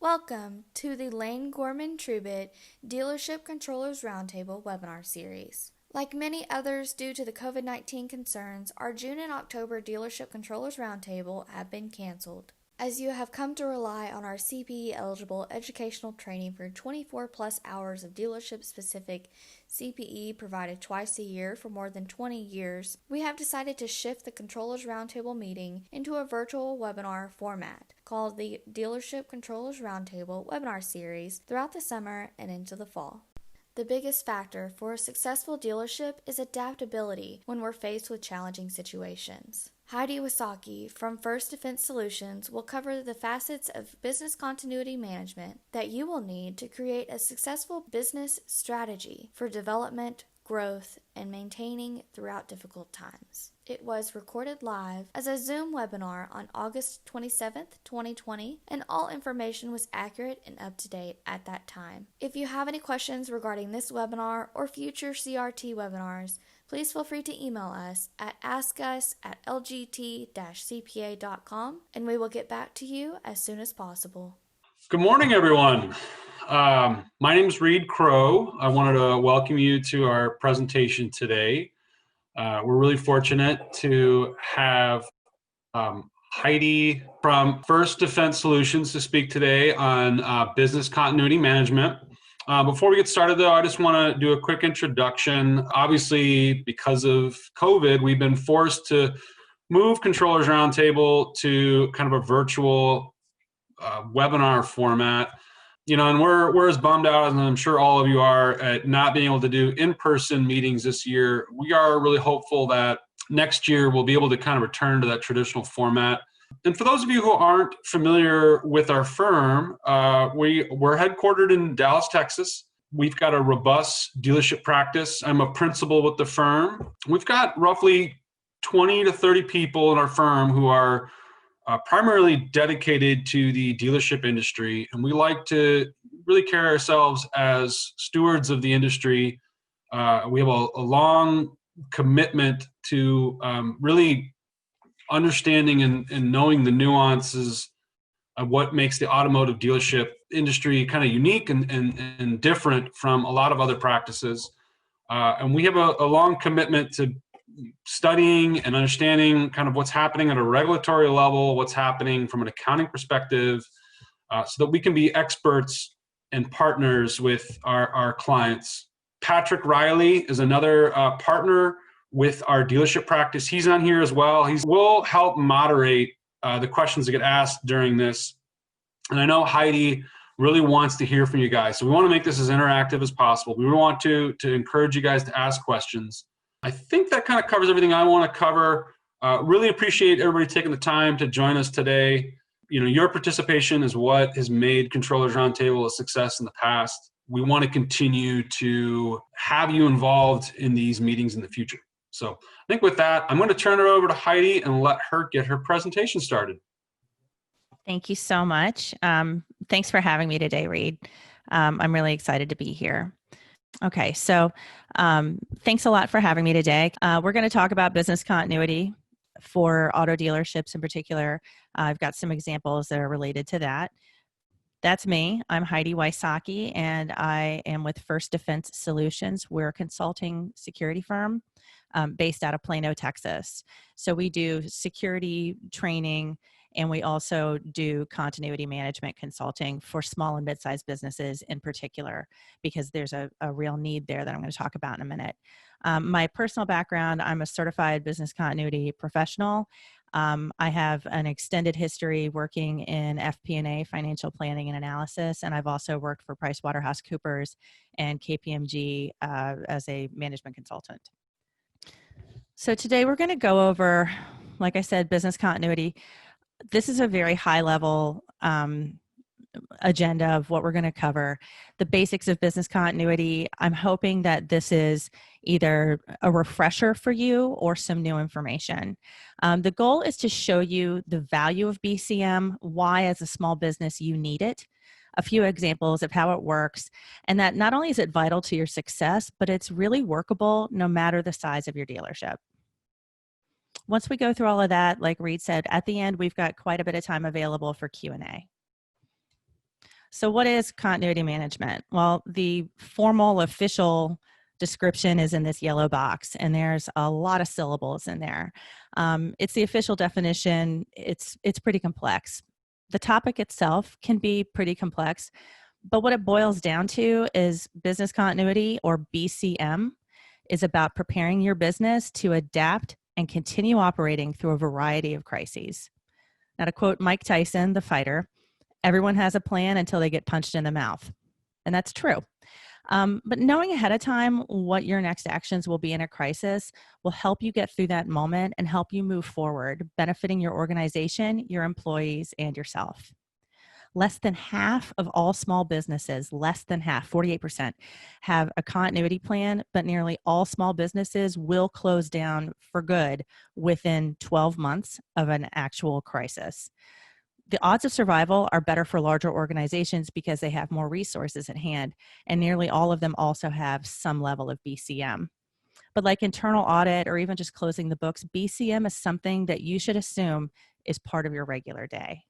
Welcome to the Lane Gorman Trubitt Dealership Controllers Roundtable webinar series. Like many others due to the COVID-19 concerns, our June and October Dealership Controllers Roundtable have been canceled. As you have come to rely on our CPE-eligible educational training for 24 plus hours of dealership-specific CPE provided twice a year for more than 20 years, we have decided to shift the Controllers Roundtable meeting into a virtual webinar format called the Dealership Controllers Roundtable webinar series throughout the summer and into the fall. The biggest factor for a successful dealership is adaptability when we're faced with challenging situations. Heidi Wasaki from First Defense Solutions will cover the facets of business continuity management that you will need to create a successful business strategy for development, growth, and maintaining throughout difficult times. It was recorded live as a Zoom webinar on August 27th, 2020, and all information was accurate and up to date at that time. If you have any questions regarding this webinar or future CRT webinars, please feel free to email us at askus@lgt-cpa.com, and we will get back to you as soon as possible. Good morning, everyone. My name is Reed Crow. I wanted to welcome you to our presentation today. We're really fortunate to have Heidi from First Defense Solutions to speak today on business continuity management. Before we get started, though, I just want to do a quick introduction. Obviously, because of COVID, we've been forced to move Controllers Roundtable to kind of a virtual webinar format. And we're as bummed out as I'm sure all of you are at not being able to do in-person meetings this year. We are really hopeful that next year we'll be able to kind of return to that traditional format. And for those of you who aren't familiar with our firm, we're headquartered in Dallas, Texas. We've got a robust dealership practice. I'm a principal with the firm. We've got roughly 20 to 30 people in our firm who are primarily dedicated to the dealership industry, and we like to really carry ourselves as stewards of the industry. We have a long commitment to really understanding and knowing the nuances of what makes the automotive dealership industry kind of unique and different from a lot of other practices. And we have a long commitment to studying and understanding kind of what's happening at a regulatory level, what's happening from an accounting perspective, so that we can be experts and partners with our clients. Patrick Riley is another partner with our dealership practice. He's on here as well. He will help moderate the questions that get asked during this. And I know Heidi really wants to hear from you guys. So we want to make this as interactive as possible. We want to encourage you guys to ask questions. I think that kind of covers everything I want to cover. Really appreciate everybody taking the time to join us today. Your participation is what has made Controllers Roundtable a success in the past. We want to continue to have you involved in these meetings in the future. So I think with that, I'm going to turn it over to Heidi and let her get her presentation started. Thank you so much. Thanks for having me today, Reed. I'm really excited to be here. Okay, so thanks a lot for having me today. We're going to talk about business continuity for auto dealerships in particular. I've got some examples that are related to that. That's me. I'm Heidi Wasaki, and I am with First Defense Solutions. We're a consulting security firm based out of Plano, Texas. So we do security training, and we also do continuity management consulting for small and mid-sized businesses in particular, because there's a real need there that I'm going to talk about in a minute. My personal background, I'm a certified business continuity professional. I have an extended history working in FP&A, financial planning and analysis, and I've also worked for PricewaterhouseCoopers and KPMG as a management consultant. So today we're going to go over, like I said, business continuity. This is a very high level agenda of what we're going to cover. The basics of business continuity. I'm hoping that this is either a refresher for you or some new information. The goal is to show you the value of BCM, why as a small business you need it, a few examples of how it works, and that not only is it vital to your success, but it's really workable no matter the size of your dealership. Once we go through all of that, like Reed said, at the end, we've got quite a bit of time available for Q&A. So what is continuity management? Well, the formal official description is in this yellow box, and there's a lot of syllables in there. It's the official definition. It's pretty complex. The topic itself can be pretty complex, but what it boils down to is business continuity, or BCM, is about preparing your business to adapt and continue operating through a variety of crises. Now, to quote Mike Tyson, the fighter, everyone has a plan until they get punched in the mouth. And that's true. But knowing ahead of time what your next actions will be in a crisis will help you get through that moment and help you move forward, benefiting your organization, your employees, and yourself. Less than half of all small businesses, less than half, 48%, have a continuity plan, but nearly all small businesses will close down for good within 12 months of an actual crisis. The odds of survival are better for larger organizations because they have more resources at hand, and nearly all of them also have some level of BCM. But like internal audit or even just closing the books, BCM is something that you should assume is part of your regular day.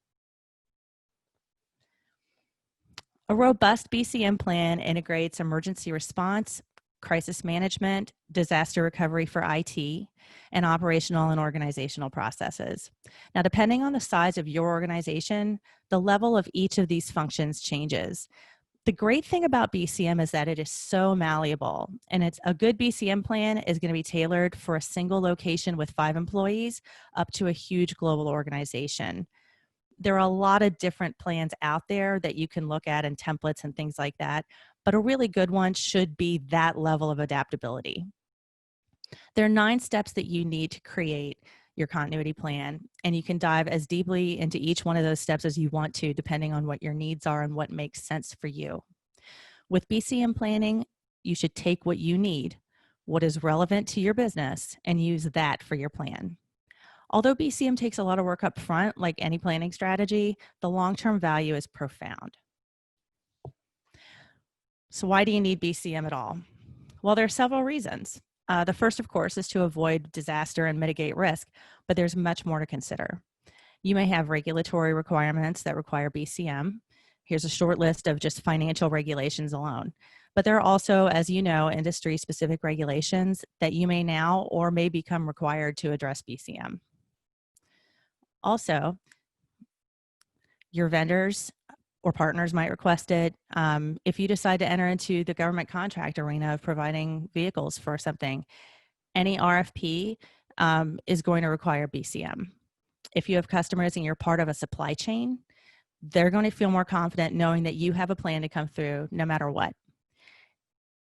A robust BCM plan integrates emergency response, crisis management, disaster recovery for IT, and operational and organizational processes. Now, depending on the size of your organization, the level of each of these functions changes. The great thing about BCM is that it is so malleable, and it's a good BCM plan is going to be tailored for a single location with 5 employees up to a huge global organization. There are a lot of different plans out there that you can look at and templates and things like that, but a really good one should be that level of adaptability. There are 9 steps that you need to create your continuity plan, and you can dive as deeply into each one of those steps as you want to, depending on what your needs are and what makes sense for you. With BCM planning, you should take what you need, what is relevant to your business, and use that for your plan. Although BCM takes a lot of work up front, like any planning strategy, the long-term value is profound. So why do you need BCM at all? Well, there are several reasons. The first, of course, is to avoid disaster and mitigate risk, but there's much more to consider. You may have regulatory requirements that require BCM. Here's a short list of just financial regulations alone. But there are also, as you know, industry-specific regulations that you may now or may become required to address BCM. Also, your vendors or partners might request it. If you decide to enter into the government contract arena of providing vehicles for something, any RFP is going to require BCM. If you have customers and you're part of a supply chain, they're going to feel more confident knowing that you have a plan to come through no matter what.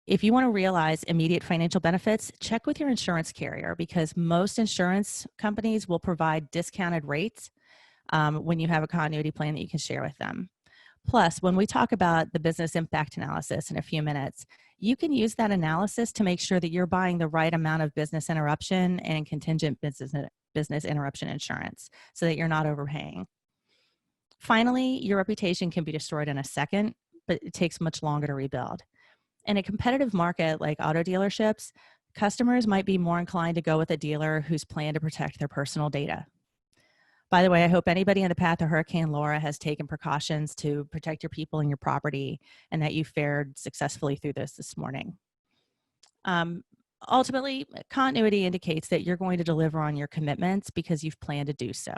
If you want to realize immediate financial benefits, check with your insurance carrier, because most insurance companies will provide discounted rates when you have a continuity plan that you can share with them. Plus, when we talk about the business impact analysis in a few minutes, you can use that analysis to make sure that you're buying the right amount of business interruption and contingent business interruption insurance so that you're not overpaying. Finally, your reputation can be destroyed in a second, but it takes much longer to rebuild. In a competitive market like auto dealerships, customers might be more inclined to go with a dealer who's planned to protect their personal data. By the way, I hope anybody in the path of Hurricane Laura has taken precautions to protect your people and your property, and that you fared successfully through this morning. Ultimately, continuity indicates that you're going to deliver on your commitments because you've planned to do so.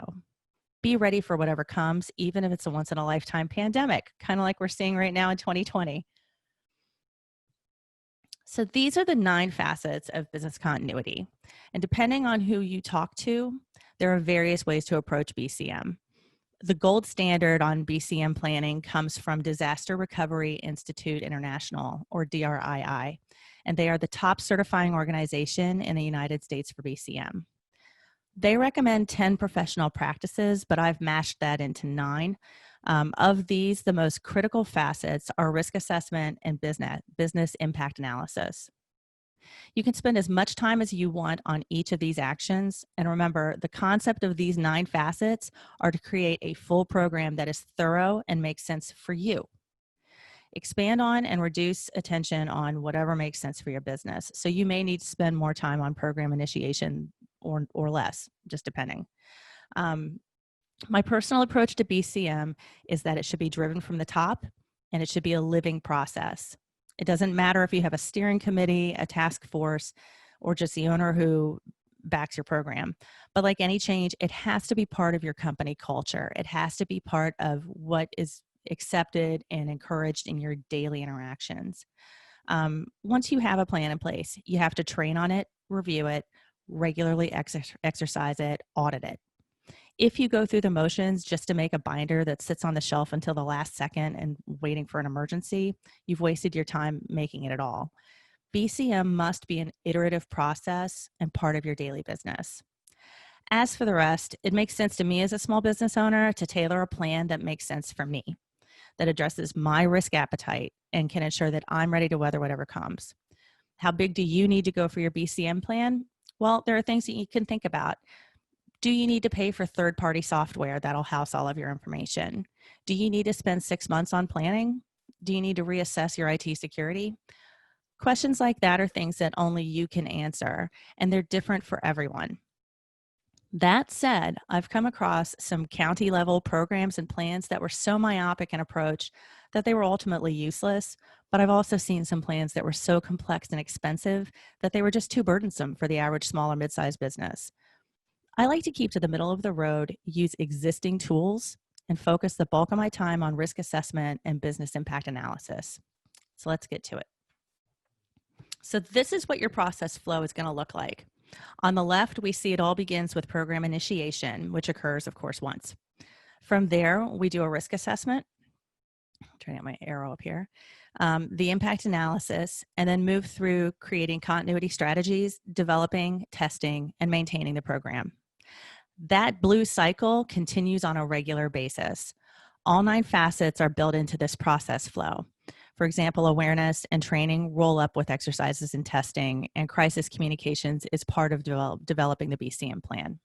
Be ready for whatever comes, even if it's a once-in-a-lifetime pandemic, kind of like we're seeing right now in 2020. So these are the 9 facets of business continuity. And depending on who you talk to, there are various ways to approach BCM. The gold standard on BCM planning comes from Disaster Recovery Institute International, or DRII, and they are the top certifying organization in the United States for BCM. They recommend 10 professional practices, but I've mashed that into 9. Of these, the most critical facets are risk assessment and business impact analysis. You can spend as much time as you want on each of these actions. And remember, the concept of these 9 facets are to create a full program that is thorough and makes sense for you. Expand on and reduce attention on whatever makes sense for your business. So you may need to spend more time on program initiation or less, just depending. My personal approach to BCM is that it should be driven from the top. and it should be a living process. It doesn't matter if you have a steering committee, a task force, or just the owner who backs your program. But like any change, it has to be part of your company culture. It has to be part of what is accepted and encouraged in your daily interactions. Once you have a plan in place, you have to train on it, review it, regularly exercise it, audit it. If you go through the motions just to make a binder that sits on the shelf until the last second and waiting for an emergency, you've wasted your time making it at all. BCM must be an iterative process and part of your daily business. As for the rest, it makes sense to me as a small business owner to tailor a plan that makes sense for me, that addresses my risk appetite and can ensure that I'm ready to weather whatever comes. How big do you need to go for your BCM plan? Well, there are things that you can think about. Do you need to pay for third-party software that'll house all of your information? Do you need to spend 6 months on planning? Do you need to reassess your IT security? Questions like that are things that only you can answer, and they're different for everyone. That said, I've come across some county-level programs and plans that were so myopic in approach that they were ultimately useless, but I've also seen some plans that were so complex and expensive that they were just too burdensome for the average small or mid-sized business. I like to keep to the middle of the road, use existing tools, and focus the bulk of my time on risk assessment and business impact analysis. So let's get to it. So this is what your process flow is going to look like. On the left, we see it all begins with program initiation, which occurs, of course, once. From there, we do a risk assessment. Turn out my arrow up here. The impact analysis, and then move through creating continuity strategies, developing, testing, and maintaining the program. That blue cycle continues on a regular basis. All 9 facets are built into this process flow. For example, awareness and training roll up with exercises and testing, and crisis communications is part of developing the BCM plan.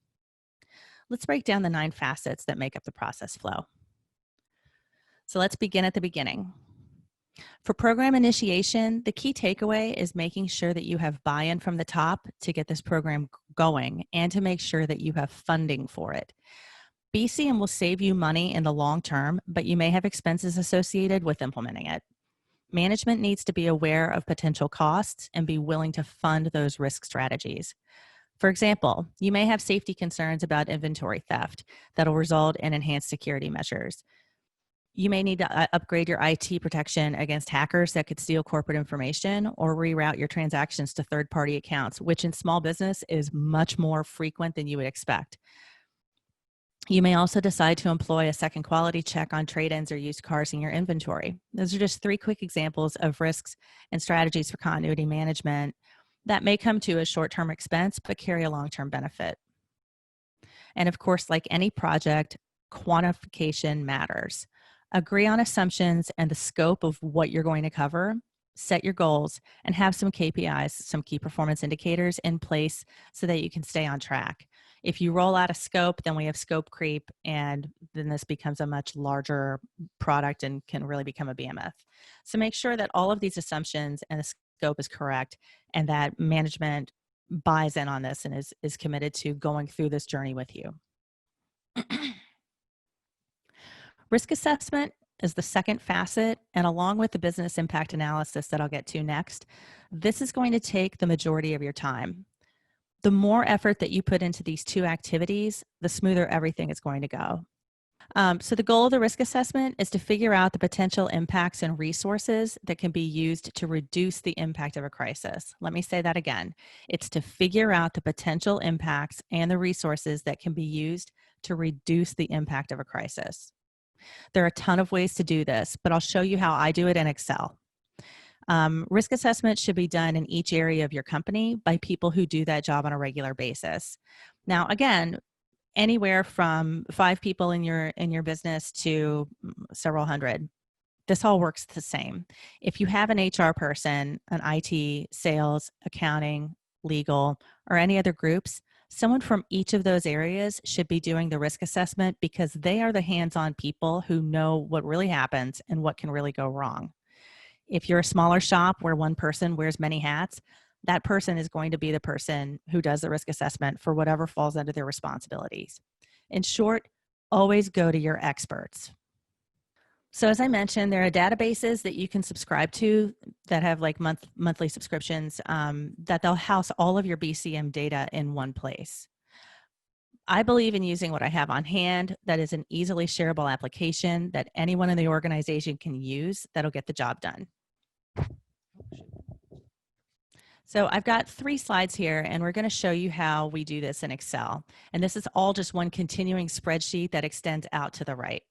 Let's break down the 9 facets that make up the process flow. So let's begin at the beginning. For program initiation, the key takeaway is making sure that you have buy-in from the top to get this program going and to make sure that you have funding for it. BCM will save you money in the long term, but you may have expenses associated with implementing it. Management needs to be aware of potential costs and be willing to fund those risk strategies. For example, you may have safety concerns about inventory theft that'll result in enhanced security measures. You may need to upgrade your IT protection against hackers that could steal corporate information or reroute your transactions to third-party accounts, which in small business is much more frequent than you would expect. You may also decide to employ a second quality check on trade-ins or used cars in your inventory. Those are just 3 quick examples of risks and strategies for continuity management that may come to a short-term expense but carry a long-term benefit. And of course, like any project, quantification matters. Agree on assumptions and the scope of what you're going to cover, set your goals, and have some KPIs, some key performance indicators in place so that you can stay on track. If you roll out a scope, then we have scope creep, and then this becomes a much larger product and can really become a BMF. So make sure that all of these assumptions and the scope is correct and that management buys in on this and is committed to going through this journey with you. Risk assessment is the second facet, and along with the business impact analysis that I'll get to next, this is going to take the majority of your time. The more effort that you put into these 2 activities, the smoother everything is going to go. So the goal of the risk assessment is to figure out the potential impacts and resources that can be used to reduce the impact of a crisis. Let me say that again. It's to figure out the potential impacts and the resources that can be used to reduce the impact of a crisis. There are a ton of ways to do this, but I'll show you how I do it in Excel. Risk assessment should be done in each area of your company by people who do that job on a regular basis. Now, again, anywhere from 5 people in your business to several hundred, this all works the same. If you have an HR person, an IT, sales, accounting, legal, or any other groups, someone from each of those areas should be doing the risk assessment because they are the hands-on people who know what really happens and what can really go wrong. If you're a smaller shop where one person wears many hats, that person is going to be the person who does the risk assessment for whatever falls under their responsibilities. In short, always go to your experts. So as I mentioned, there are databases that you can subscribe to that have like monthly subscriptions that they'll house all of your BCM data in one place. I believe in using what I have on hand that is an easily shareable application that anyone in the organization can use that'll get the job done. So I've got 3 slides here, and we're going to show you how we do this in Excel. And this is all just one continuing spreadsheet that extends out to the right.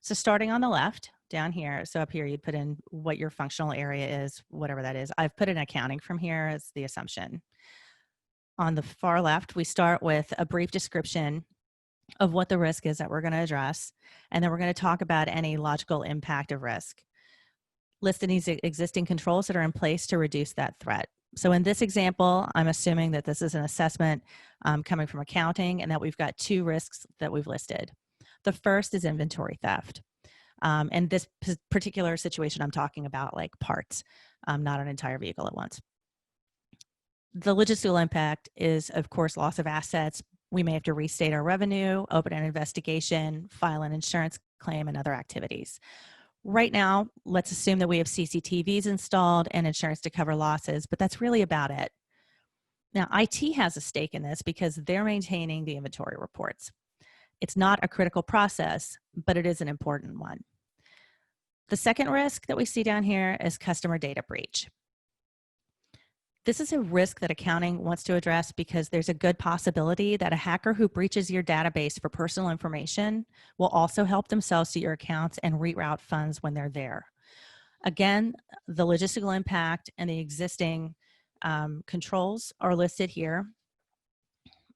So starting on the left, down here, so up here you'd put in what your functional area is, whatever that is. I've put in accounting from here as the assumption. On the far left, we start with a brief description of what the risk is that we're going to address, and then we're going to talk about any logical impact of risk. List any existing controls that are in place to reduce that threat. So in this example, I'm assuming that this is an assessment coming from accounting and that we've got 2 risks that we've listed. The first is inventory theft. And this particular situation, I'm talking about like parts, not an entire vehicle at once. The logistical impact is, of course, loss of assets. We may have to restate our revenue, open an investigation, file an insurance claim, and other activities. Right now, let's assume that we have CCTVs installed and insurance to cover losses, but that's really about it. Now, IT has a stake in this because they're maintaining the inventory reports. It's not a critical process, but it is an important one. The second risk that we see down here is customer data breach. This is a risk that accounting wants to address because there's a good possibility that a hacker who breaches your database for personal information will also help themselves to your accounts and reroute funds when they're there. Again, the logistical impact and the existing controls are listed here.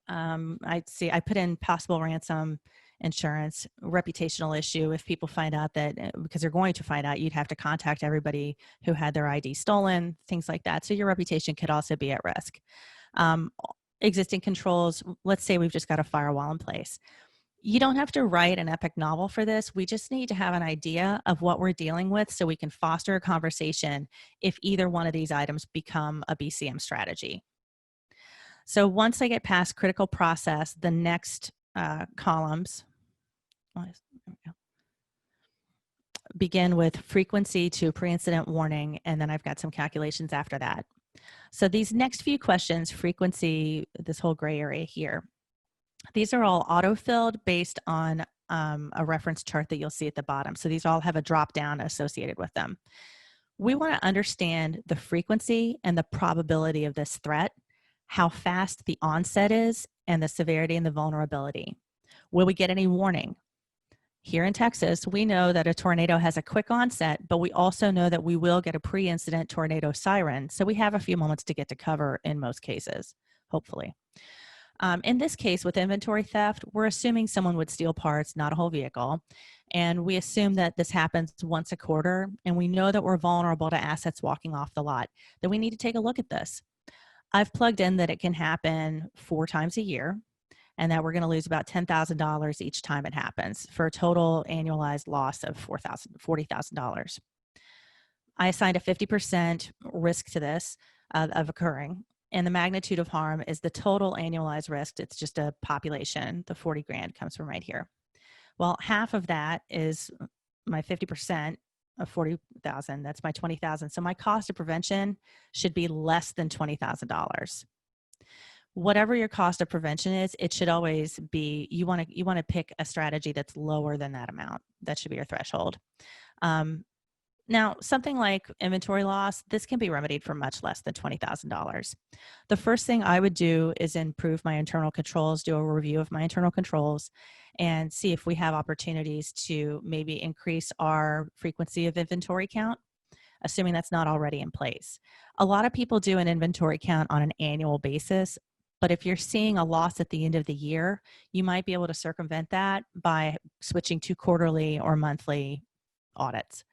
I put in possible ransom insurance, reputational issue. If people find out that, because they're going to find out, you'd have to contact everybody who had their ID stolen, things like that. So your reputation could also be at risk. Existing controls, let's say we've just got a firewall in place. You don't have to write an epic novel for this. We just need to have an idea of what we're dealing with so we can foster a conversation if either one of these items become a BCM strategy. So once I get past critical process, the next columns begin with frequency to pre-incident warning, and then I've got some calculations after that. So these next few questions, frequency, this whole gray area here, these are all auto-filled based on a reference chart that you'll see at the bottom. So these all have a drop-down associated with them. We want to understand the frequency and the probability of this threat, how fast the onset is, and the severity and the vulnerability. Will we get any warning? Here in Texas, we know that a tornado has a quick onset, but we also know that we will get a pre-incident tornado siren. So we have a few moments to get to cover in most cases, hopefully. In this case, with inventory theft, we're assuming someone would steal parts, not a whole vehicle. And we assume that this happens once a quarter, and we know that we're vulnerable to assets walking off the lot, then we need to take a look at this. I've plugged in that it can happen 4 times a year, and that we're going to lose about $10,000 each time it happens for a total annualized loss of $40,000. I assigned a 50% risk to this of occurring, and the magnitude of harm is the total annualized risk. It's just a population. The 40 grand comes from right here. Well, half of that is my 50% of 40,000. That's my 20,000. So my cost of prevention should be less than $20,000. Whatever your cost of prevention is, it should always be, you want to pick a strategy that's lower than that amount. That should be your threshold. Now, something like inventory loss, this can be remedied for much less than $20,000. The first thing I would do is improve my internal controls, do a review of my internal controls, and see if we have opportunities to maybe increase our frequency of inventory count, assuming that's not already in place. A lot of people do an inventory count on an annual basis, but if you're seeing a loss at the end of the year, you might be able to circumvent that by switching to quarterly or monthly audits.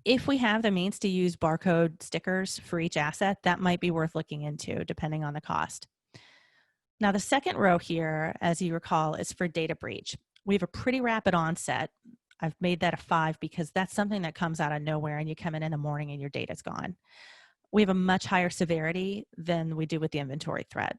If we have the means to use barcode stickers for each asset, that might be worth looking into depending on the cost. Now, the second row here, as you recall, is for data breach. We have a pretty rapid onset. I've made that a 5 because that's something that comes out of nowhere and you come in the morning and your data's gone. We have a much higher severity than we do with the inventory threat.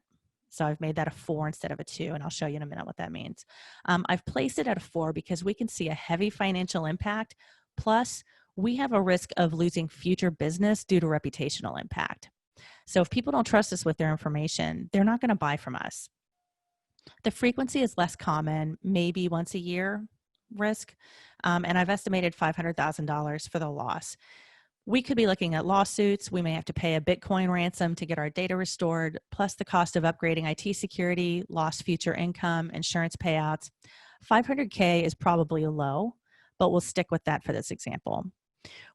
So I've made that a 4 instead of a 2, and I'll show you in a minute what that means. I've placed it at a 4 because we can see a heavy financial impact, plus we have a risk of losing future business due to reputational impact. So if people don't trust us with their information, they're not going to buy from us. The frequency is less common, maybe once a year risk, and I've estimated $500,000 for the loss. We could be looking at lawsuits. We may have to pay a Bitcoin ransom to get our data restored, plus the cost of upgrading IT security, lost future income, insurance payouts. 500K is probably low, but we'll stick with that for this example.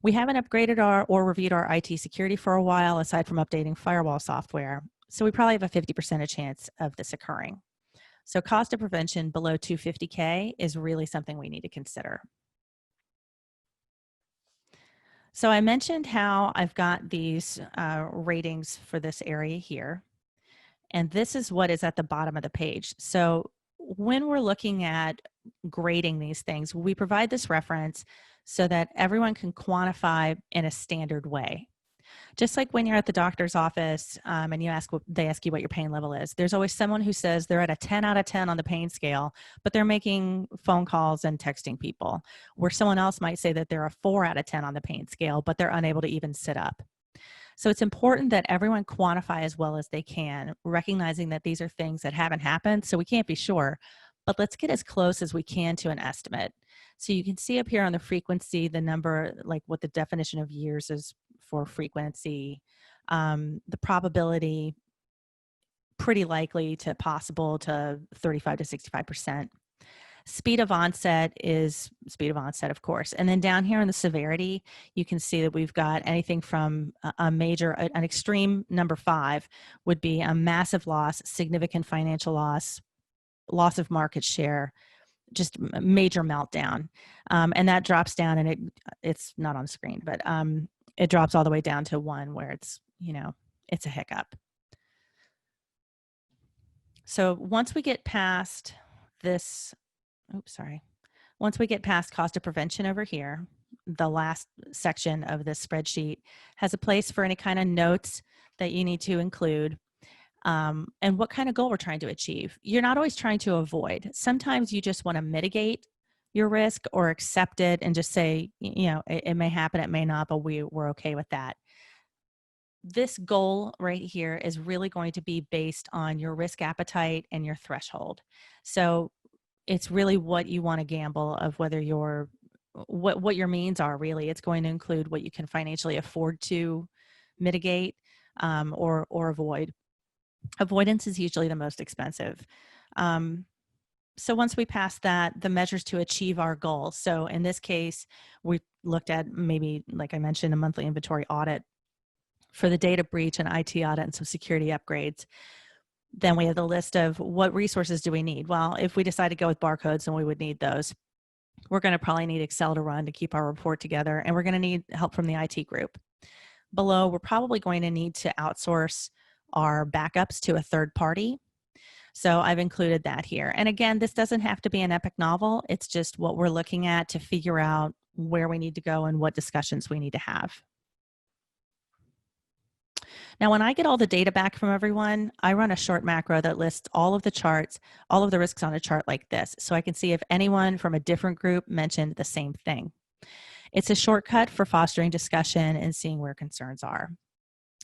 We haven't upgraded or reviewed our IT security for a while, aside from updating firewall software. So we probably have a 50% chance of this occurring. So cost of prevention below 250K is really something we need to consider. So I mentioned how I've got these ratings for this area here, and this is what is at the bottom of the page. So when we're looking at grading these things, we provide this reference so that everyone can quantify in a standard way. Just like when you're at the doctor's office and they ask you what your pain level is, there's always someone who says they're at a 10 out of 10 on the pain scale, but they're making phone calls and texting people, where someone else might say that they're a 4 out of 10 on the pain scale, but they're unable to even sit up. So it's important that everyone quantify as well as they can, recognizing that these are things that haven't happened, so we can't be sure, but let's get as close as we can to an estimate. So you can see up here on the frequency, the number, like what the definition of years is for frequency, the probability, pretty likely to possible to 35 to 65%. Speed of onset is speed of onset, of course. And then down here in the severity, you can see that we've got anything from an extreme number 5 would be a massive loss, significant financial loss, loss of market share, just a major meltdown. And that drops down, and it's not on screen, but it drops all the way down to 1 where it's, it's a hiccup. So once we get past this, once we get past cost of prevention over here, the last section of this spreadsheet has a place for any kind of notes that you need to include. And what kind of goal we're trying to achieve. You're not always trying to avoid. Sometimes you just want to mitigate your risk or accept it and just say, it may happen, it may not, but we're okay with that. This goal right here is really going to be based on your risk appetite and your threshold. So it's really what you want to gamble of whether what your means are really. It's going to include what you can financially afford to mitigate or avoid. Avoidance is usually the most expensive. So once we pass that, the measures to achieve our goal. So in this case, we looked at maybe, like I mentioned, a monthly inventory audit for the data breach and IT audit and some security upgrades. Then we have the list of what resources do we need? Well, if we decide to go with barcodes, then we would need those. We're going to probably need Excel to run to keep our report together, and we're going to need help from the IT group. Below, we're probably going to need to outsource our backups to a third party. So I've included that here. And again, this doesn't have to be an epic novel. It's just what we're looking at to figure out where we need to go and what discussions we need to have. Now, when I get all the data back from everyone, I run a short macro that lists all of the charts, all of the risks on a chart like this, so I can see if anyone from a different group mentioned the same thing. It's a shortcut for fostering discussion and seeing where concerns are.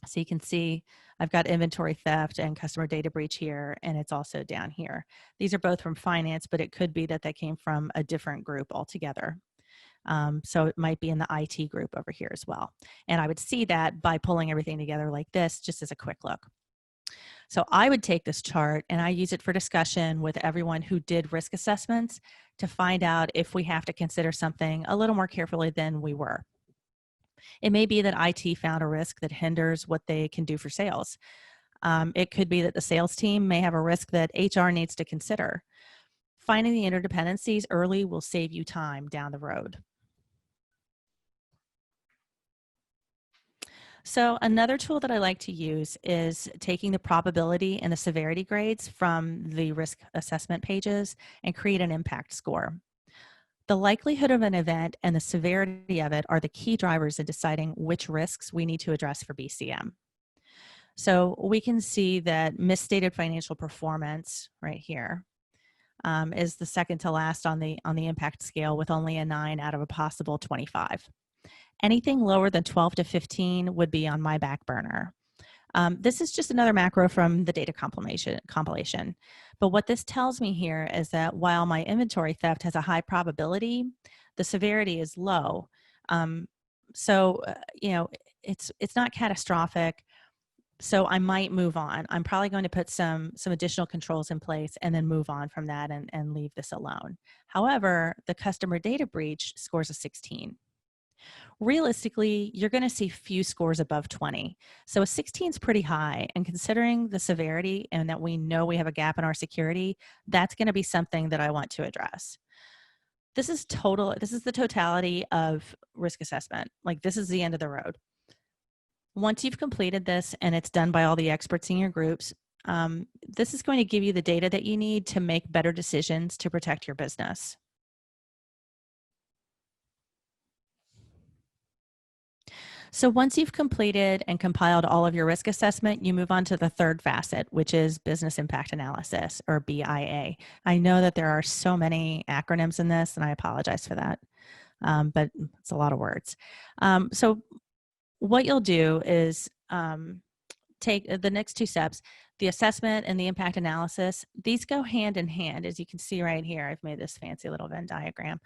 So you can see I've got inventory theft and customer data breach here, and it's also down here. These are both from finance, but it could be that they came from a different group altogether. So it might be in the IT group over here as well. And I would see that by pulling everything together like this, just as a quick look. So I would take this chart and I use it for discussion with everyone who did risk assessments to find out if we have to consider something a little more carefully than we were. It may be that IT found a risk that hinders what they can do for sales. It could be that the sales team may have a risk that HR needs to consider. Finding the interdependencies early will save you time down the road. So another tool that I like to use is taking the probability and the severity grades from the risk assessment pages and create an impact score. The likelihood of an event and the severity of it are the key drivers in deciding which risks we need to address for BCM. So we can see that misstated financial performance right here is the second to last on the impact scale with only a 9 out of a possible 25. Anything lower than 12 to 15 would be on my back burner. This is just another macro from the data compilation. But what this tells me here is that while my inventory theft has a high probability, the severity is low. It's not catastrophic. So I might move on. I'm probably going to put some additional controls in place and then move on from that and leave this alone. However, the customer data breach scores a 16. Realistically, you're going to see few scores above 20. So a 16 is pretty high. And considering the severity and that we know we have a gap in our security, that's going to be something that I want to address. This is the totality of risk assessment. Like, this is the end of the road. Once you've completed this and it's done by all the experts in your groups, this is going to give you the data that you need to make better decisions to protect your business. So once you've completed and compiled all of your risk assessment, you move on to the third facet, which is business impact analysis, or BIA. I know that there are so many acronyms in this, and I apologize for that, but it's a lot of words. So what you'll do is take the next two steps, the assessment and the impact analysis. These go hand in hand, as you can see right here. I've made this fancy little Venn diagram.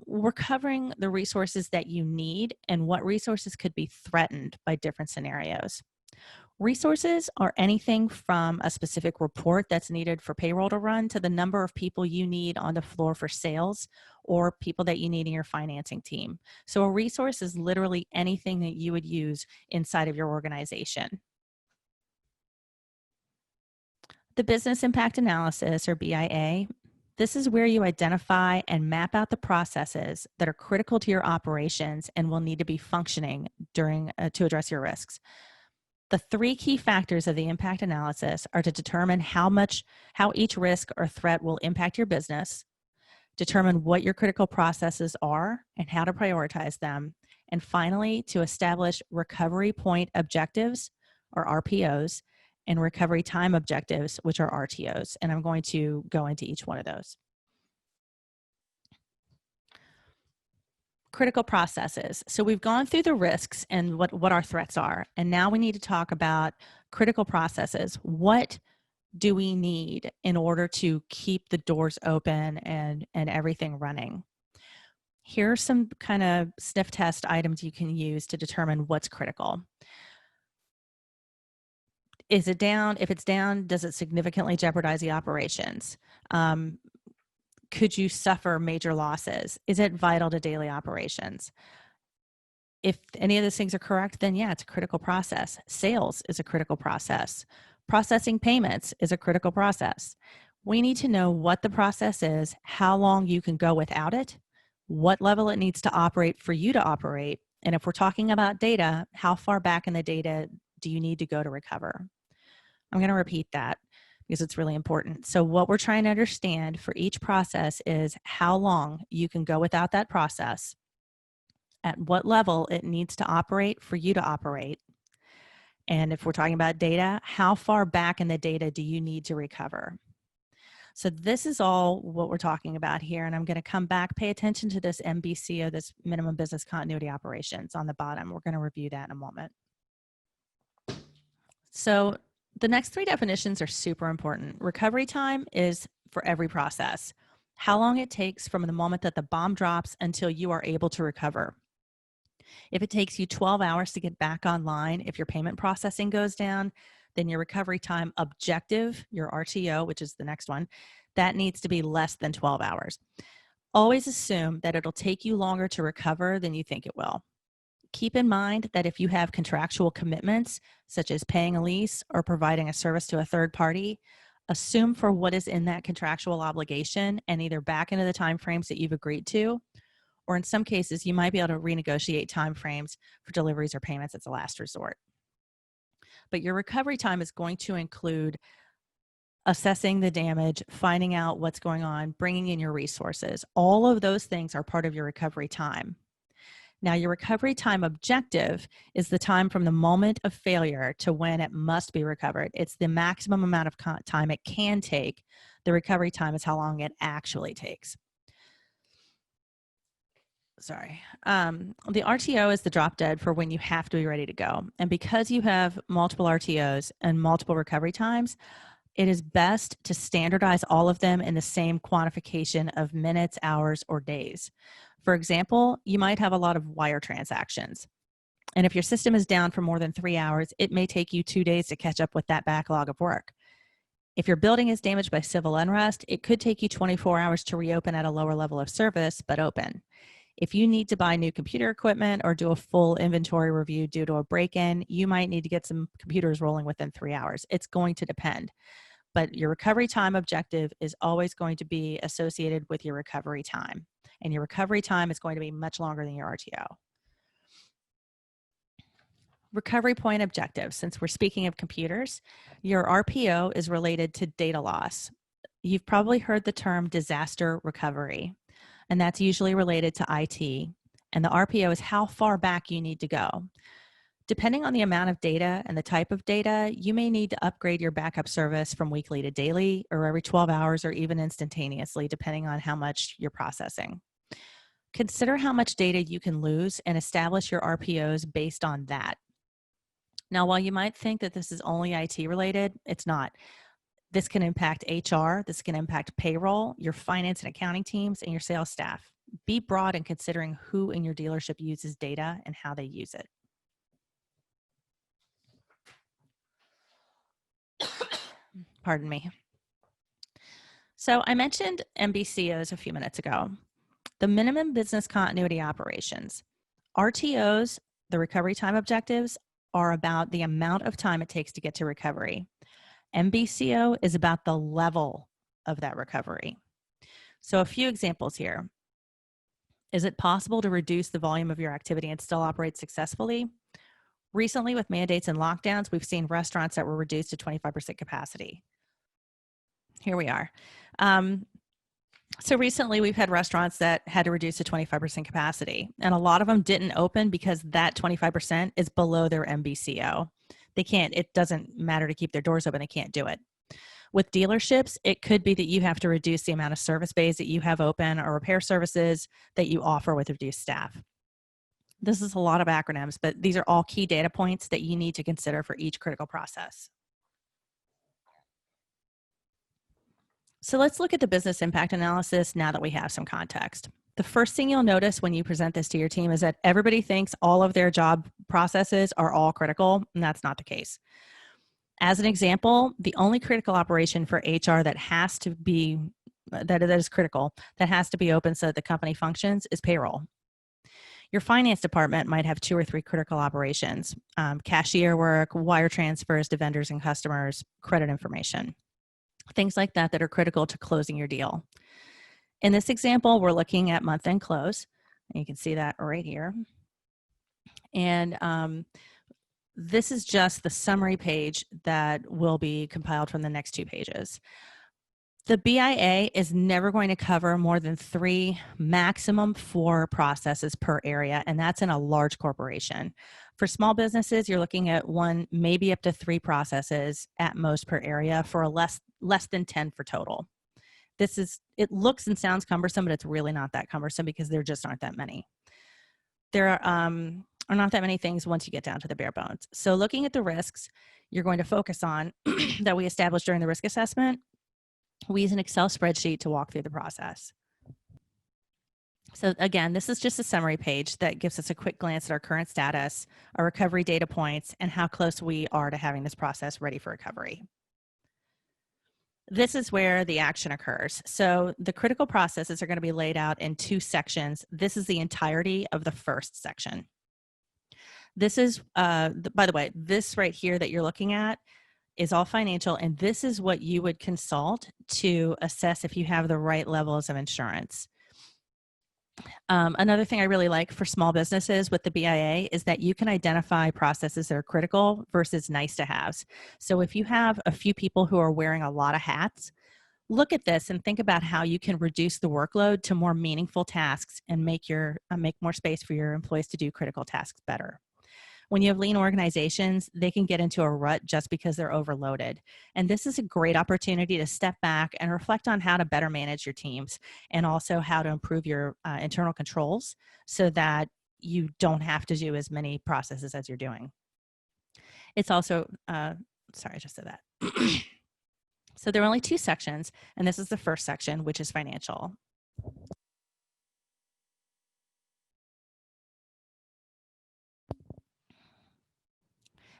We're covering the resources that you need and what resources could be threatened by different scenarios. Resources are anything from a specific report that's needed for payroll to run to the number of people you need on the floor for sales or people that you need in your financing team. So a resource is literally anything that you would use inside of your organization. The business impact analysis, or BIA, this is where you identify and map out the processes that are critical to your operations and will need to be functioning to address your risks. The three key factors of the impact analysis are to determine how each risk or threat will impact your business, determine what your critical processes are and how to prioritize them, and finally, to establish recovery point objectives, or RPOs, and recovery time objectives, which are RTOs. And I'm going to go into each one of those. Critical processes. So we've gone through the risks and what our threats are. And now we need to talk about critical processes. What do we need in order to keep the doors open and everything running? Here are some kind of sniff test items you can use to determine what's critical. Is it down? If it's down, does it significantly jeopardize the operations? Could you suffer major losses? Is it vital to daily operations? If any of those things are correct, then yeah, it's a critical process. Sales is a critical process. Processing payments is a critical process. We need to know what the process is, how long you can go without it, what level it needs to operate for you to operate, and if we're talking about data, how far back in the data do you need to go to recover? I'm going to repeat that because it's really important. So what we're trying to understand for each process is how long you can go without that process, at what level it needs to operate for you to operate. And if we're talking about data, how far back in the data do you need to recover? So this is all what we're talking about here. And I'm going to come back, pay attention to this MBCO, this minimum business continuity operations on the bottom. We're going to review that in a moment. So the next three definitions are super important. Recovery time is for every process. How long it takes from the moment that the bomb drops until you are able to recover. If it takes you 12 hours to get back online, if your payment processing goes down, then your recovery time objective, your RTO, which is the next one, that needs to be less than 12 hours. Always assume that it'll take you longer to recover than you think it will. Keep in mind that if you have contractual commitments, such as paying a lease or providing a service to a third party, assume for what is in that contractual obligation and either back into the timeframes that you've agreed to, or in some cases, you might be able to renegotiate timeframes for deliveries or payments as a last resort. But your recovery time is going to include assessing the damage, finding out what's going on, bringing in your resources. All of those things are part of your recovery time. Now, your recovery time objective is the time from the moment of failure to when it must be recovered. It's the maximum amount of time it can take. The recovery time is how long it actually takes. Sorry. The RTO is the drop dead for when you have to be ready to go. And because you have multiple RTOs and multiple recovery times, it is best to standardize all of them in the same quantification of minutes, hours, or days. For example, you might have a lot of wire transactions. And if your system is down for more than 3 hours, it may take you 2 days to catch up with that backlog of work. If your building is damaged by civil unrest, it could take you 24 hours to reopen at a lower level of service, but open. If you need to buy new computer equipment or do a full inventory review due to a break-in, you might need to get some computers rolling within 3 hours. It's going to depend. But your recovery time objective is always going to be associated with your recovery time. And your recovery time is going to be much longer than your RTO. Recovery point objective. Since we're speaking of computers, your RPO is related to data loss. You've probably heard the term disaster recovery, and that's usually related to IT. And the RPO is how far back you need to go. Depending on the amount of data and the type of data, you may need to upgrade your backup service from weekly to daily or every 12 hours or even instantaneously, depending on how much you're processing. Consider how much data you can lose and establish your RPOs based on that. Now, while you might think that this is only IT related, it's not. This can impact HR, this can impact payroll, your finance and accounting teams, and your sales staff. Be broad in considering who in your dealership uses data and how they use it. Pardon me. So I mentioned MBCOs a few minutes ago. The minimum business continuity operations. RTOs, the recovery time objectives, are about the amount of time it takes to get to recovery. MBCO is about the level of that recovery. So a few examples here. Is it possible to reduce the volume of your activity and still operate successfully? Recently, with mandates and lockdowns, we've seen restaurants that were reduced to 25% capacity. Here we are. So recently, we've had restaurants that had to reduce to 25% capacity, and a lot of them didn't open because that 25% is below their MBCO. They can't, it doesn't matter to keep their doors open, they can't do it. With dealerships, it could be that you have to reduce the amount of service bays that you have open or repair services that you offer with reduced staff. This is a lot of acronyms, but these are all key data points that you need to consider for each critical process. So let's look at the business impact analysis now that we have some context. The first thing you'll notice when you present this to your team is that everybody thinks all of their job processes are all critical, and that's not the case. As an example, the only critical operation for HR that has to be, that is critical, that has to be open so that the company functions is payroll. Your finance department might have 2 or 3 critical operations, cashier work, wire transfers to vendors and customers, credit information, things like that that are critical to closing your deal. In this example, we're looking at month-end close. And you can see that right here. And this is just the summary page that will be compiled from the next 2 pages. The BIA is never going to cover more than 3, maximum 4 processes per area, and that's in a large corporation. For small businesses, you're looking at 1, maybe up to 3 processes at most per area for a less than 10 for total. It looks and sounds cumbersome, but it's really not that cumbersome because there just aren't that many. There are not that many things once you get down to the bare bones. So looking at the risks, you're going to focus on that we established during the risk assessment. We use an Excel spreadsheet to walk through the process. So again, this is just a summary page that gives us a quick glance at our current status, our recovery data points, and how close we are to having this process ready for recovery. This is where the action occurs. So the critical processes are going to be laid out in 2 sections. This is the entirety of the first section. This is, by the way, this right here that you're looking at is all financial, and this is what you would consult to assess if you have the right levels of insurance. Another thing I really like for small businesses with the BIA is that you can identify processes that are critical versus nice to haves. So if you have a few people who are wearing a lot of hats, look at this and think about how you can reduce the workload to more meaningful tasks and make more space for your employees to do critical tasks better. When you have lean organizations, they can get into a rut just because they're overloaded. And this is a great opportunity to step back and reflect on how to better manage your teams and also how to improve your internal controls so that you don't have to do as many processes as you're doing. It's also, sorry, I just said that. So there are only 2 sections, and this is the first section, which is financial.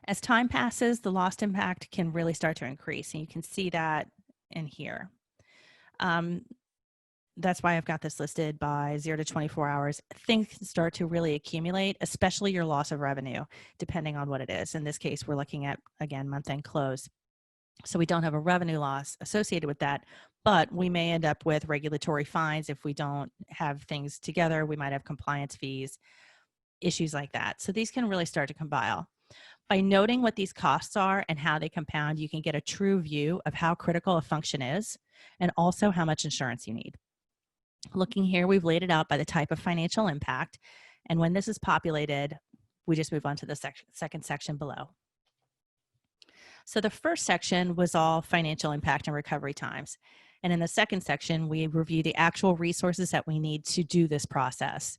As time passes, the lost impact can really start to increase, and you can see that in here. That's why I've got this listed by 0 to 24 hours. Things start to really accumulate, especially your loss of revenue, depending on what it is. In this case, we're looking at, again, month-end close. So we don't have a revenue loss associated with that, but we may end up with regulatory fines if we don't have things together. We might have compliance fees, issues like that. So these can really start to compile. By noting what these costs are and how they compound, you can get a true view of how critical a function is and also how much insurance you need. Looking here, we've laid it out by the type of financial impact. And when this is populated, we just move on to the second section below. So the first section was all financial impact and recovery times. And in the second section, we review the actual resources that we need to do this process.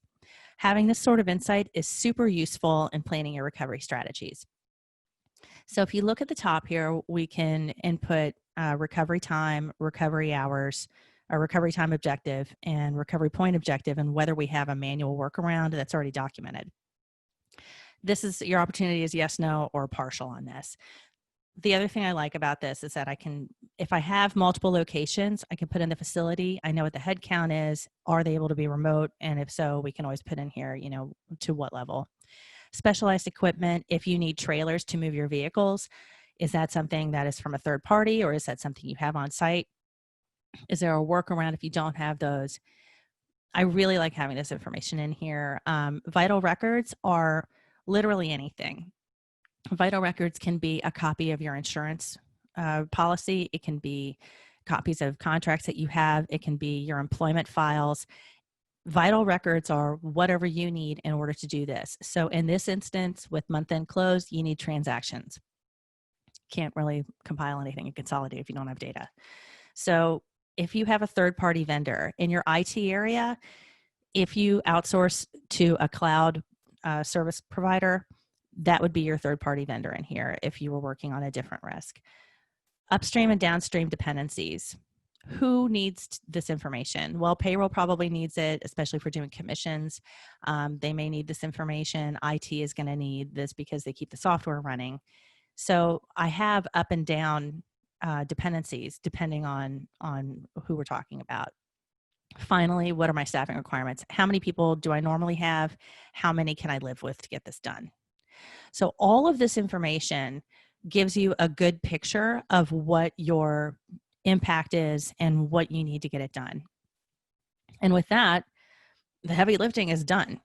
Having this sort of insight is super useful in planning your recovery strategies. So if you look at the top here, we can input recovery time, recovery hours, a recovery time objective, and recovery point objective, and whether we have a manual workaround that's already documented. This is your opportunity is yes, no, or partial on this. The other thing I like about this is that I can, if I have multiple locations, I can put in the facility. I know what the head count is. Are they able to be remote? And if so, we can always put in here, to what level. Specialized equipment, if you need trailers to move your vehicles, is that something that is from a third party or is that something you have on site? Is there a workaround if you don't have those? I really like having this information in here. Vital records are literally anything. Vital records can be a copy of your insurance policy. It can be copies of contracts that you have. It can be your employment files. Vital records are whatever you need in order to do this. So in this instance, with month-end close, you need transactions. Can't really compile anything and consolidate if you don't have data. So if you have a third-party vendor in your IT area, if you outsource to a cloud service provider, that would be your third-party vendor in here if you were working on a different risk. Upstream and downstream dependencies. Who needs this information? Well, payroll probably needs it, especially if we're doing commissions. They may need this information. IT is going to need this because they keep the software running. So I have up and down dependencies depending on who we're talking about. Finally, what are my staffing requirements? How many people do I normally have? How many can I live with to get this done? So all of this information gives you a good picture of what your impact is and what you need to get it done. And with that, the heavy lifting is done.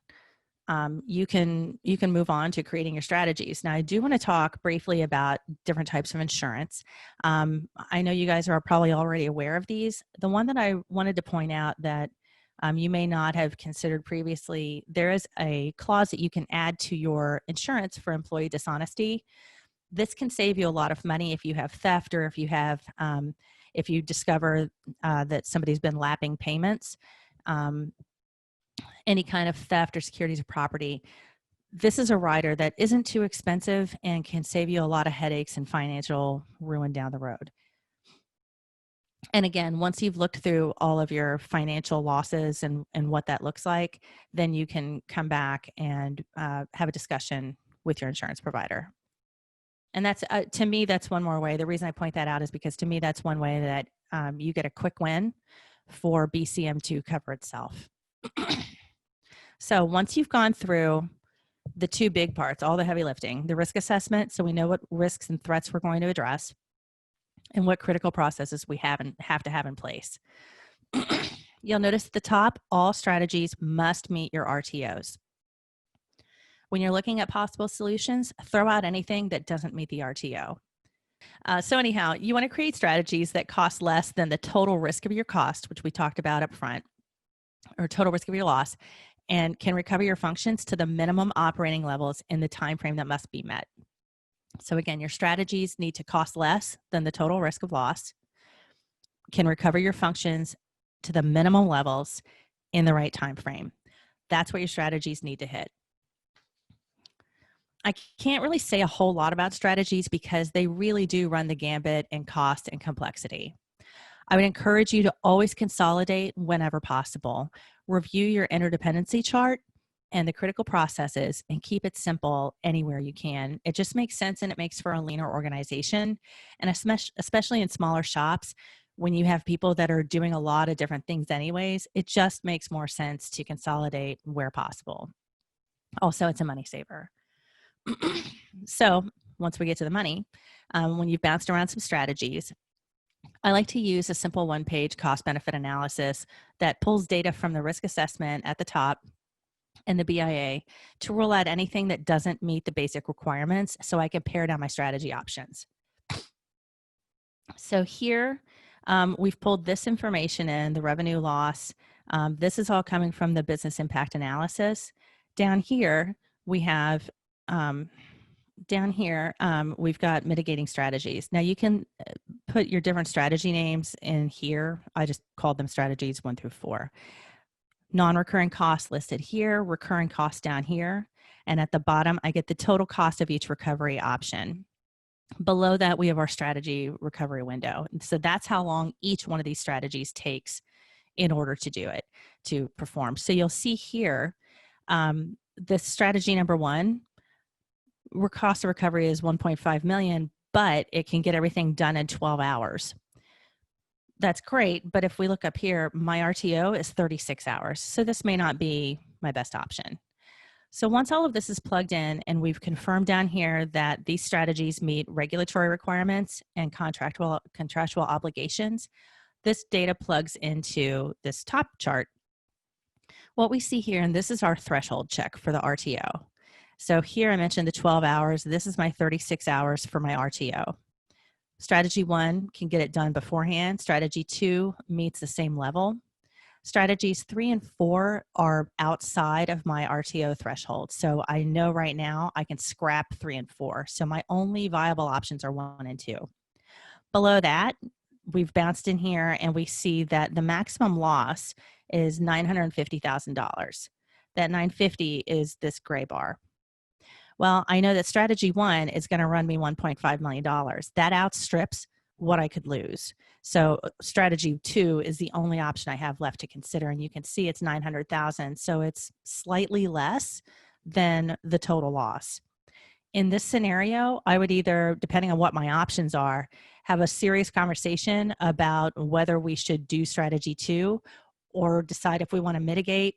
You can move on to creating your strategies. Now, I do want to talk briefly about different types of insurance. I know you guys are probably already aware of these. The one that I wanted to point out that you may not have considered previously, there is a clause that you can add to your insurance for employee dishonesty. This can save you a lot of money if you have theft or if you have if you discover that somebody's been lapping payments. Any kind of theft or securities of property. This is a rider that isn't too expensive and can save you a lot of headaches and financial ruin down the road. And again, once you've looked through all of your financial losses and what that looks like, then you can come back and have a discussion with your insurance provider. And that's, to me, that's one more way. The reason I point that out is because to me, that's one way that you get a quick win for BCM to cover itself. So once you've gone through the 2 big parts, all the heavy lifting, the risk assessment, so we know what risks and threats we're going to address, and what critical processes we have to have in place. You'll notice at the top, all strategies must meet your RTOs. When you're looking at possible solutions, throw out anything that doesn't meet the RTO. So anyhow, you want to create strategies that cost less than the total risk of your cost, which we talked about up front, or total risk of your loss, and can recover your functions to the minimum operating levels in the time frame that must be met. So again, your strategies need to cost less than the total risk of loss, can recover your functions to the minimum levels in the right time frame. That's what your strategies need to hit. I can't really say a whole lot about strategies because they really do run the gambit in cost and complexity. I would encourage you to always consolidate whenever possible. Review your interdependency chart and the critical processes and keep it simple anywhere you can. It just makes sense and it makes for a leaner organization. And especially in smaller shops, when you have people that are doing a lot of different things anyways, it just makes more sense to consolidate where possible. Also, it's a money saver. So once we get to the money, when you've bounced around some strategies, I like to use a simple one-page cost-benefit analysis that pulls data from the risk assessment at the top and the BIA to rule out anything that doesn't meet the basic requirements so I can pare down my strategy options. So here, we've pulled this information in, the revenue loss. This is all coming from the business impact analysis. Down here, we have we've got mitigating strategies. Now you can put your different strategy names in here. I just called them strategies 1 through 4. Non-recurring costs listed here, recurring costs down here, and at the bottom, I get the total cost of each recovery option. Below that, we have our strategy recovery window. So that's how long each one of these strategies takes in order to do it, to perform. So you'll see here, this strategy number 1, cost of recovery is 1.5 million, but it can get everything done in 12 hours. That's great, but if we look up here, my RTO is 36 hours. So this may not be my best option. So once all of this is plugged in and we've confirmed down here that these strategies meet regulatory requirements and contractual obligations, this data plugs into this top chart. What we see here, and this is our threshold check for the RTO. So here I mentioned the 12 hours. This is my 36 hours for my RTO. Strategy 1 can get it done beforehand. Strategy 2 meets the same level. Strategies 3 and 4 are outside of my RTO threshold. So I know right now I can scrap 3 and 4. So my only viable options are 1 and 2. Below that, we've bounced in here and we see that the maximum loss is $950,000. That 950 is this gray bar. Well, I know that strategy 1 is going to run me $1.5 million. That outstrips what I could lose. So strategy 2 is the only option I have left to consider. And you can see it's 900,000. So it's slightly less than the total loss. In this scenario, I would either, depending on what my options are, have a serious conversation about whether we should do strategy 2 or decide if we want to mitigate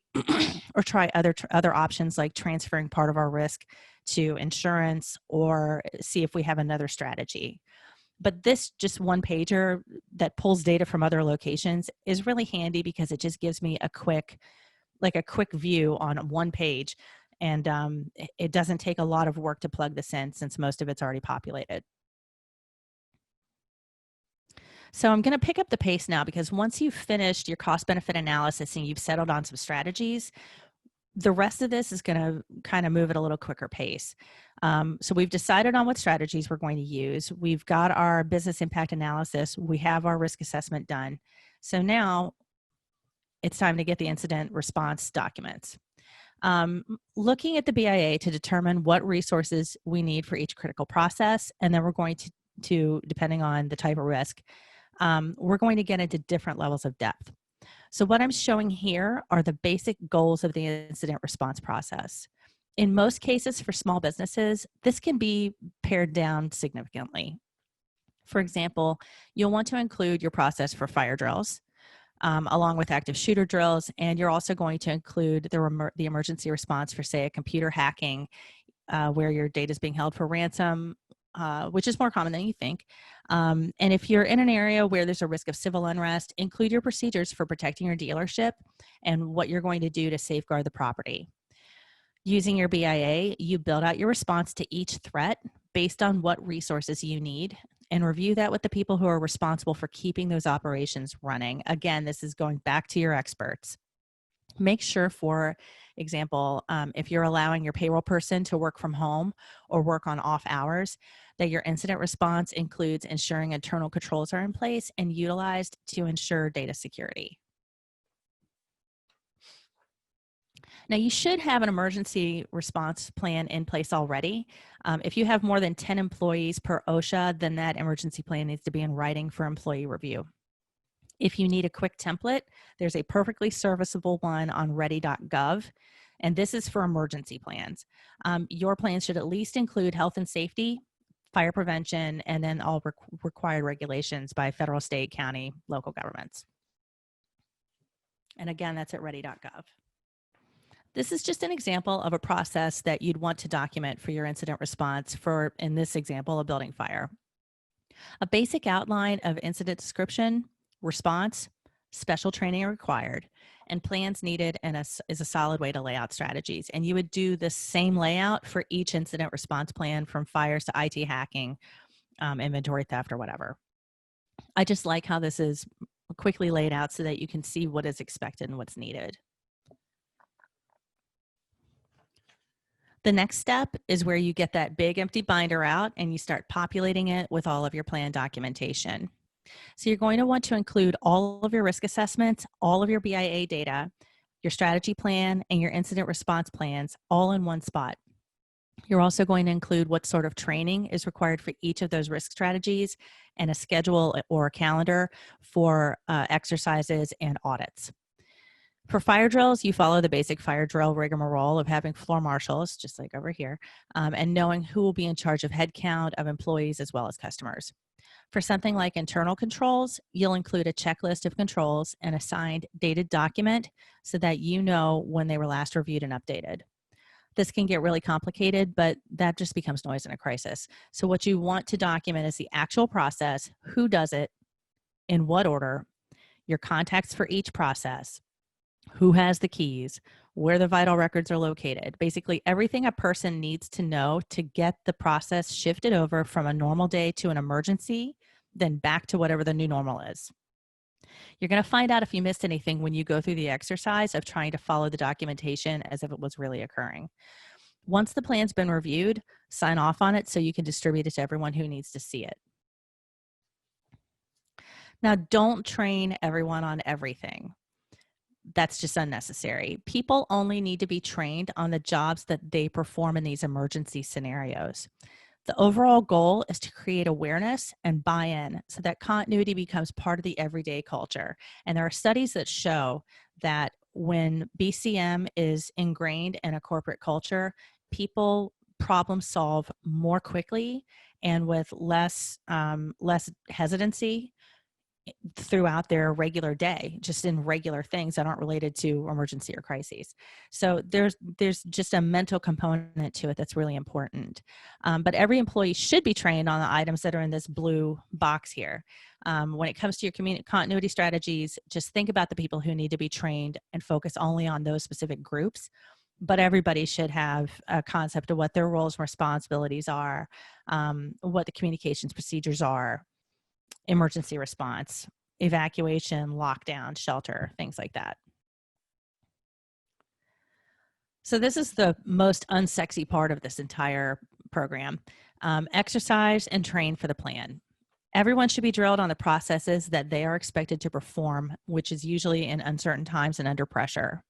or try other options like transferring part of our risk to insurance or see if we have another strategy. But this just one pager that pulls data from other locations is really handy because it just gives me a quick view on one page. And it doesn't take a lot of work to plug this in since most of it's already populated. So I'm going to pick up the pace now because once you've finished your cost benefit analysis and you've settled on some strategies, the rest of this is going to kind of move at a little quicker pace. So we've decided on what strategies we're going to use. We've got our business impact analysis. We have our risk assessment done. So now it's time to get the incident response documents. Looking at the BIA to determine what resources we need for each critical process, and then we're going to depending on the type of risk, we're going to get into different levels of depth. So what I'm showing here are the basic goals of the incident response process. In most cases for small businesses, this can be pared down significantly. For example, you'll want to include your process for fire drills, along with active shooter drills, and you're also going to include the emergency response for, say, a computer hacking, where your data is being held for ransom, which is more common than you think. And if you're in an area where there's a risk of civil unrest, include your procedures for protecting your dealership and what you're going to do to safeguard the property. Using your BIA, you build out your response to each threat based on what resources you need and review that with the people who are responsible for keeping those operations running. Again, this is going back to your experts. Make sure, for example, if you're allowing your payroll person to work from home or work on off hours, that your incident response includes ensuring internal controls are in place and utilized to ensure data security. Now, you should have an emergency response plan in place already. If you have more than 10 employees per OSHA, then that emergency plan needs to be in writing for employee review. If you need a quick template, there's a perfectly serviceable one on ready.gov, and this is for emergency plans. Your plan should at least include health and safety, fire prevention, and then all required regulations by federal, state, county, local governments. And again, that's at ready.gov. This is just an example of a process that you'd want to document for your incident response for, in this example, a building fire. A basic outline of incident description, response, special training required, and plans needed, and is a solid way to lay out strategies. And you would do the same layout for each incident response plan, from fires to IT hacking, inventory theft, or whatever. I just like how this is quickly laid out so that you can see what is expected and what's needed. The next step is where you get that big empty binder out and you start populating it with all of your plan documentation. So you're going to want to include all of your risk assessments, all of your BIA data, your strategy plan, and your incident response plans all in one spot. You're also going to include what sort of training is required for each of those risk strategies, and a schedule or a calendar for exercises and audits. For fire drills, you follow the basic fire drill rigmarole of having floor marshals, just like over here, and knowing who will be in charge of headcount of employees as well as customers. For something like internal controls, you'll include a checklist of controls and a signed dated document so that you know when they were last reviewed and updated. This can get really complicated, but that just becomes noise in a crisis. So what you want to document is the actual process, who does it, in what order, your contacts for each process, who has the keys, where the vital records are located, basically everything a person needs to know to get the process shifted over from a normal day to an emergency, then back to whatever the new normal is. You're going to find out if you missed anything when you go through the exercise of trying to follow the documentation as if it was really occurring. Once the plan's been reviewed, sign off on it so you can distribute it to everyone who needs to see it. Now, don't train everyone on everything. That's just unnecessary. People only need to be trained on the jobs that they perform in these emergency scenarios. The overall goal is to create awareness and buy-in so that continuity becomes part of the everyday culture. And there are studies that show that when BCM is ingrained in a corporate culture, people problem solve more quickly and with less hesitancy throughout their regular day, just in regular things that aren't related to emergency or crises. So there's just a mental component to it that's really important. But every employee should be trained on the items that are in this blue box here. When it comes to your community continuity strategies, just think about the people who need to be trained and focus only on those specific groups. But everybody should have a concept of what their roles and responsibilities are, what the communications procedures are, emergency response, evacuation, lockdown, shelter, things like that. So this is the most unsexy part of this entire program. Exercise and train for the plan. Everyone should be drilled on the processes that they are expected to perform, which is usually in uncertain times and under pressure.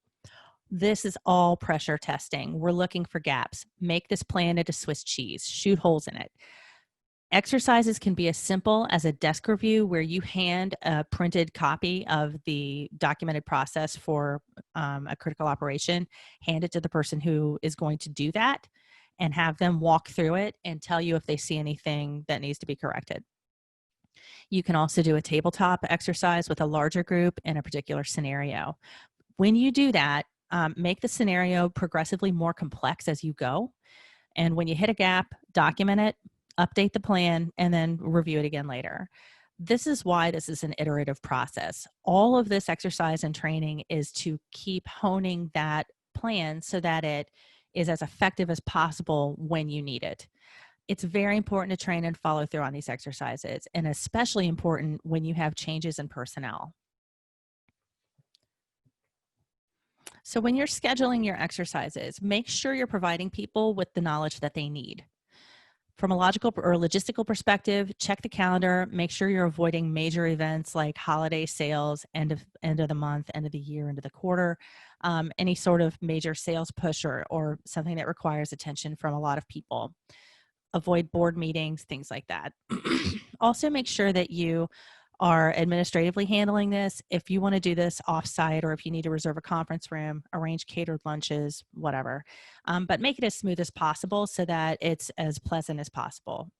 This is all pressure testing. We're looking for gaps. Make this plan into Swiss cheese. Shoot holes in it. Exercises can be as simple as a desk review where you hand a printed copy of the documented process for a critical operation, hand it to the person who is going to do that, and have them walk through it and tell you if they see anything that needs to be corrected. You can also do a tabletop exercise with a larger group in a particular scenario. When you do that, make the scenario progressively more complex as you go. And when you hit a gap, document it, update the plan, and then review it again later. This is why this is an iterative process. All of this exercise and training is to keep honing that plan so that it is as effective as possible when you need it. It's very important to train and follow through on these exercises, and especially important when you have changes in personnel. So when you're scheduling your exercises, make sure you're providing people with the knowledge that they need. From a logical or logistical perspective, check the calendar, make sure you're avoiding major events like holiday sales, end of the month, end of the year, end of the quarter, any sort of major sales push or something that requires attention from a lot of people. Avoid board meetings, things like that. Also, make sure that you are administratively handling this. If you want to do this offsite, or if you need to reserve a conference room, arrange catered lunches, whatever. But make it as smooth as possible so that it's as pleasant as possible.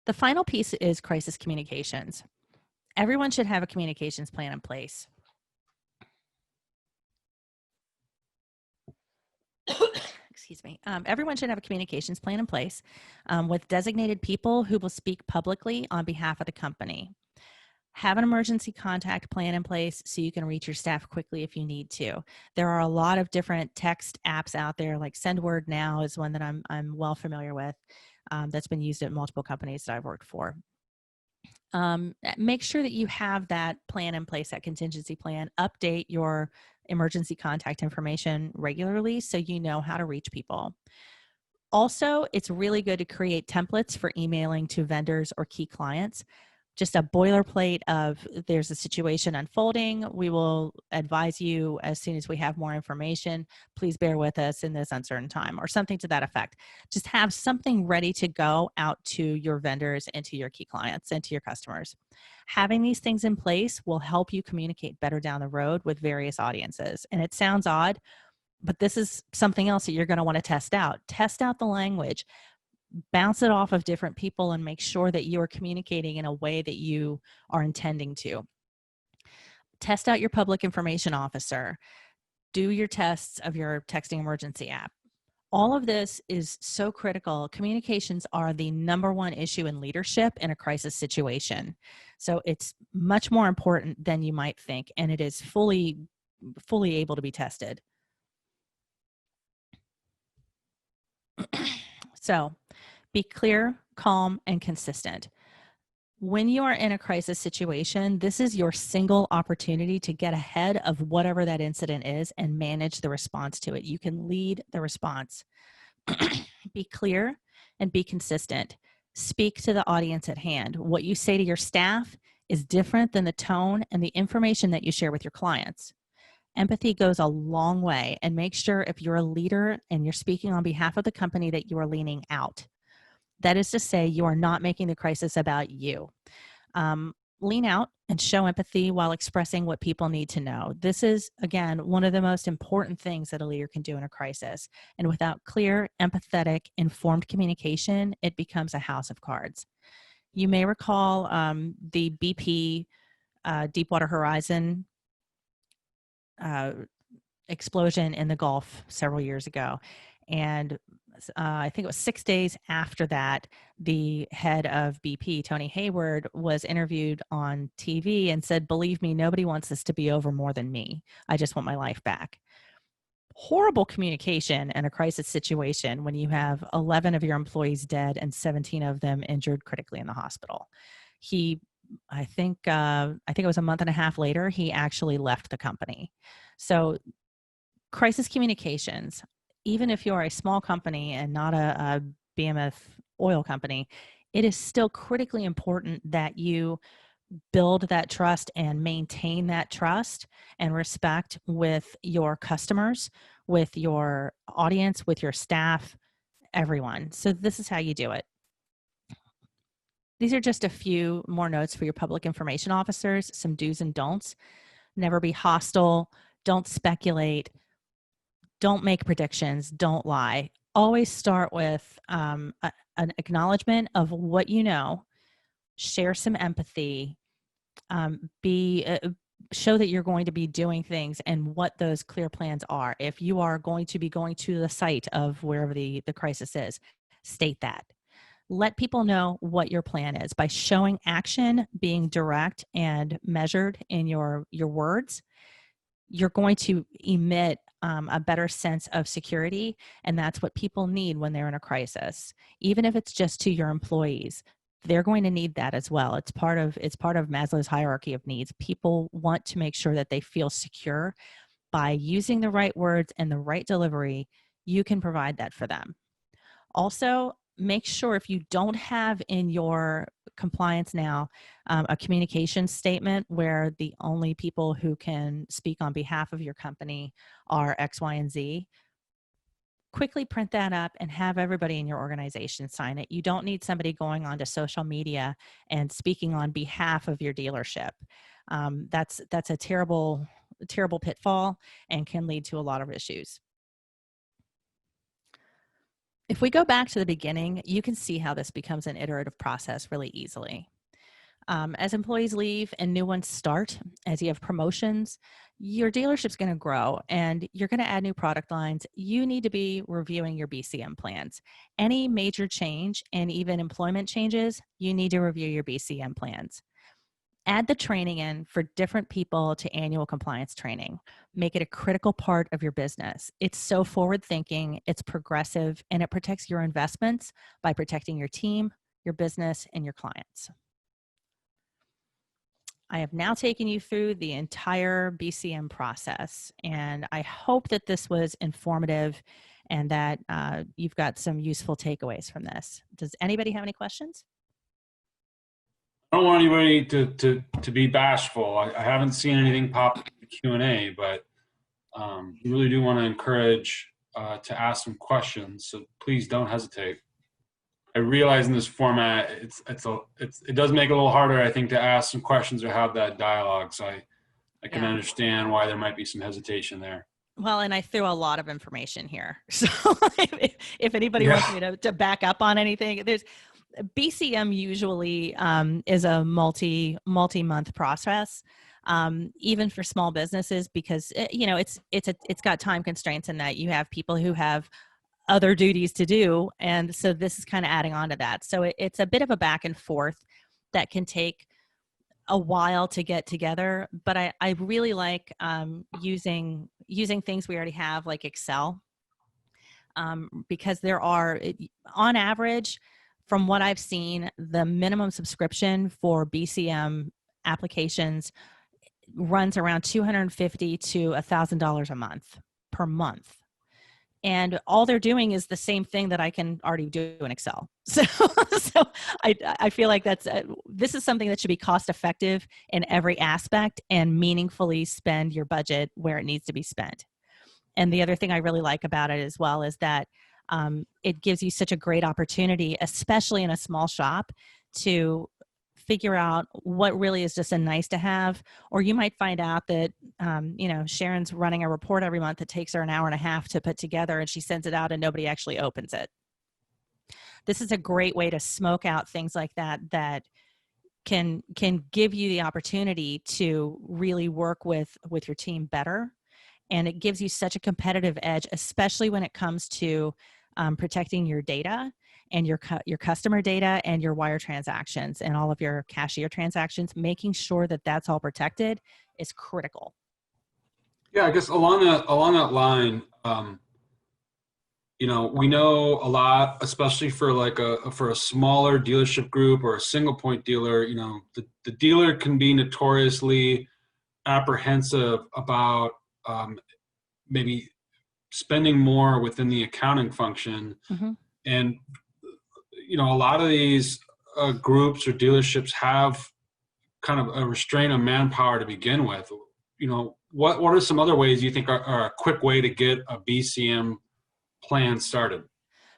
The final piece is crisis communications. Everyone should have a communications plan in place. Excuse me. Everyone should have a communications plan in place with designated people who will speak publicly on behalf of the company. Have an emergency contact plan in place so you can reach your staff quickly if you need to. There are a lot of different text apps out there, like SendWord Now is one that I'm well familiar with, that's been used at multiple companies that I've worked for. Make sure that you have that plan in place, that contingency plan. Update your emergency contact information regularly so you know how to reach people. Also, it's really good to create templates for emailing to vendors or key clients. Just a boilerplate of, there's a situation unfolding. We will advise you as soon as we have more information. Please bear with us in this uncertain time, or something to that effect. Just have something ready to go out to your vendors and to your key clients and to your customers. Having these things in place will help you communicate better down the road with various audiences. And it sounds odd, but this is something else that you're going to want to test out. Test out the language. Bounce it off of different people and make sure that you are communicating in a way that you are intending to. Test out your public information officer. Do your tests of your texting emergency app. All of this is so critical. Communications are the #1 issue in leadership in a crisis situation. So it's much more important than you might think, and it is fully able to be tested. So be clear, calm, and consistent. When you are in a crisis situation, this is your single opportunity to get ahead of whatever that incident is and manage the response to it. You can lead the response. Be clear and be consistent. Speak to the audience at hand. What you say to your staff is different than the tone and the information that you share with your clients. Empathy goes a long way, and make sure if you're a leader and you're speaking on behalf of the company that you are leaning out. That is to say, you are not making the crisis about you. Lean out and show empathy while expressing what people need to know. This is, again, one of the most important things that a leader can do in a crisis. And without clear, empathetic, informed communication, it becomes a house of cards. You may recall the BP Deepwater Horizon explosion in the Gulf several years ago. And I think it was 6 days after that, the head of BP, Tony Hayward, was interviewed on TV and said, "Believe me, nobody wants this to be over more than me. I just want my life back." Horrible communication in a crisis situation when you have 11 of your employees dead and 17 of them injured critically in the hospital. I think it was a month and a half later, he actually left the company. So crisis communications, even if you're a small company and not a BMF oil company, it is still critically important that you build that trust and maintain that trust and respect with your customers, with your audience, with your staff, everyone. So this is how you do it. These are just a few more notes for your public information officers, some do's and don'ts. Never be hostile. Don't speculate. Don't make predictions. Don't lie. Always start with an acknowledgement of what you know. Share some empathy. Show that you're going to be doing things and what those clear plans are. If you are going to be going to the site of wherever the crisis is, state that. Let people know what your plan is by showing action, being direct and measured in your words. You're going to emit a better sense of security, and that's what people need when they're in a crisis. Even if it's just to your employees, they're going to need that as well. It's part of Maslow's hierarchy of needs. People want to make sure that they feel secure. By using the right words and the right delivery, you can provide that for them. Also, make sure if you don't have in your compliance now a communication statement where the only people who can speak on behalf of your company are X, Y, and Z, quickly print that up and have everybody in your organization sign it. You don't need somebody going onto social media and speaking on behalf of your dealership. That's a terrible pitfall and can lead to a lot of issues. If we go back to the beginning, you can see how this becomes an iterative process really easily. As employees leave and new ones start, as you have promotions, your dealership's going to grow and you're going to add new product lines. You need to be reviewing your BCM plans. Any major change and even employment changes, you need to review your BCM plans. Add the training in for different people to annual compliance training. Make it a critical part of your business. It's so forward thinking, it's progressive, and it protects your investments by protecting your team, your business, and your clients. I have now taken you through the entire BCM process, and I hope that this was informative and that you've got some useful takeaways from this. Does anybody have any questions? I don't want anybody to be bashful. I haven't seen anything pop in the Q&A, but you really do want to encourage to ask some questions. So please don't hesitate. I realize in this format, it does make it a little harder, I think, to ask some questions or have that dialogue. So I can understand why there might be some hesitation there. Well, and I threw a lot of information here. So if anybody wants me to back up on anything, there's BCM usually is a multi-month process, even for small businesses, because it's got time constraints in that you have people who have other duties to do, and so this is kind of adding on to that. So it's a bit of a back and forth that can take a while to get together. But I really like using things we already have, like Excel, because there are, on average, from what I've seen, the minimum subscription for BCM applications runs around $250 to $1,000 a month per month. And all they're doing is the same thing that I can already do in Excel. So I feel like this is something that should be cost effective in every aspect and meaningfully spend your budget where it needs to be spent. And the other thing I really like about it as well is that it gives you such a great opportunity, especially in a small shop, to figure out what really is just a nice to have. Or you might find out that, Sharon's running a report every month that takes her an hour and a half to put together, and she sends it out and nobody actually opens it. This is a great way to smoke out things like that can give you the opportunity to really work with your team better. And it gives you such a competitive edge, especially when it comes to protecting your data and your customer data and your wire transactions and all of your cashier transactions. Making sure that that's all protected is critical. Yeah, I guess along that line, we know a lot, especially for a smaller dealership group or a single point dealer. The dealer can be notoriously apprehensive about maybe spending more within the accounting function. Mm-hmm. And, a lot of these groups or dealerships have kind of a restraint on manpower to begin with. What are some other ways you think are a quick way to get a BCM plan started?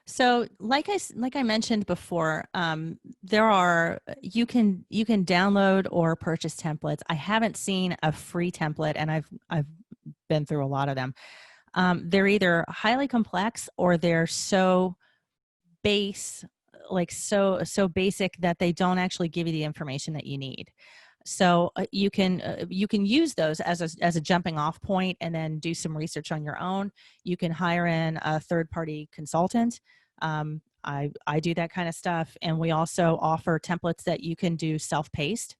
So like I mentioned before, you can download or purchase templates. I haven't seen a free template, and I've been through a lot of them. They're either highly complex or they're so basic that they don't actually give you the information that you need. So you can use those as a jumping off point and then do some research on your own. You can hire in a third-party consultant. I do that kind of stuff. And we also offer templates that you can do self-paced.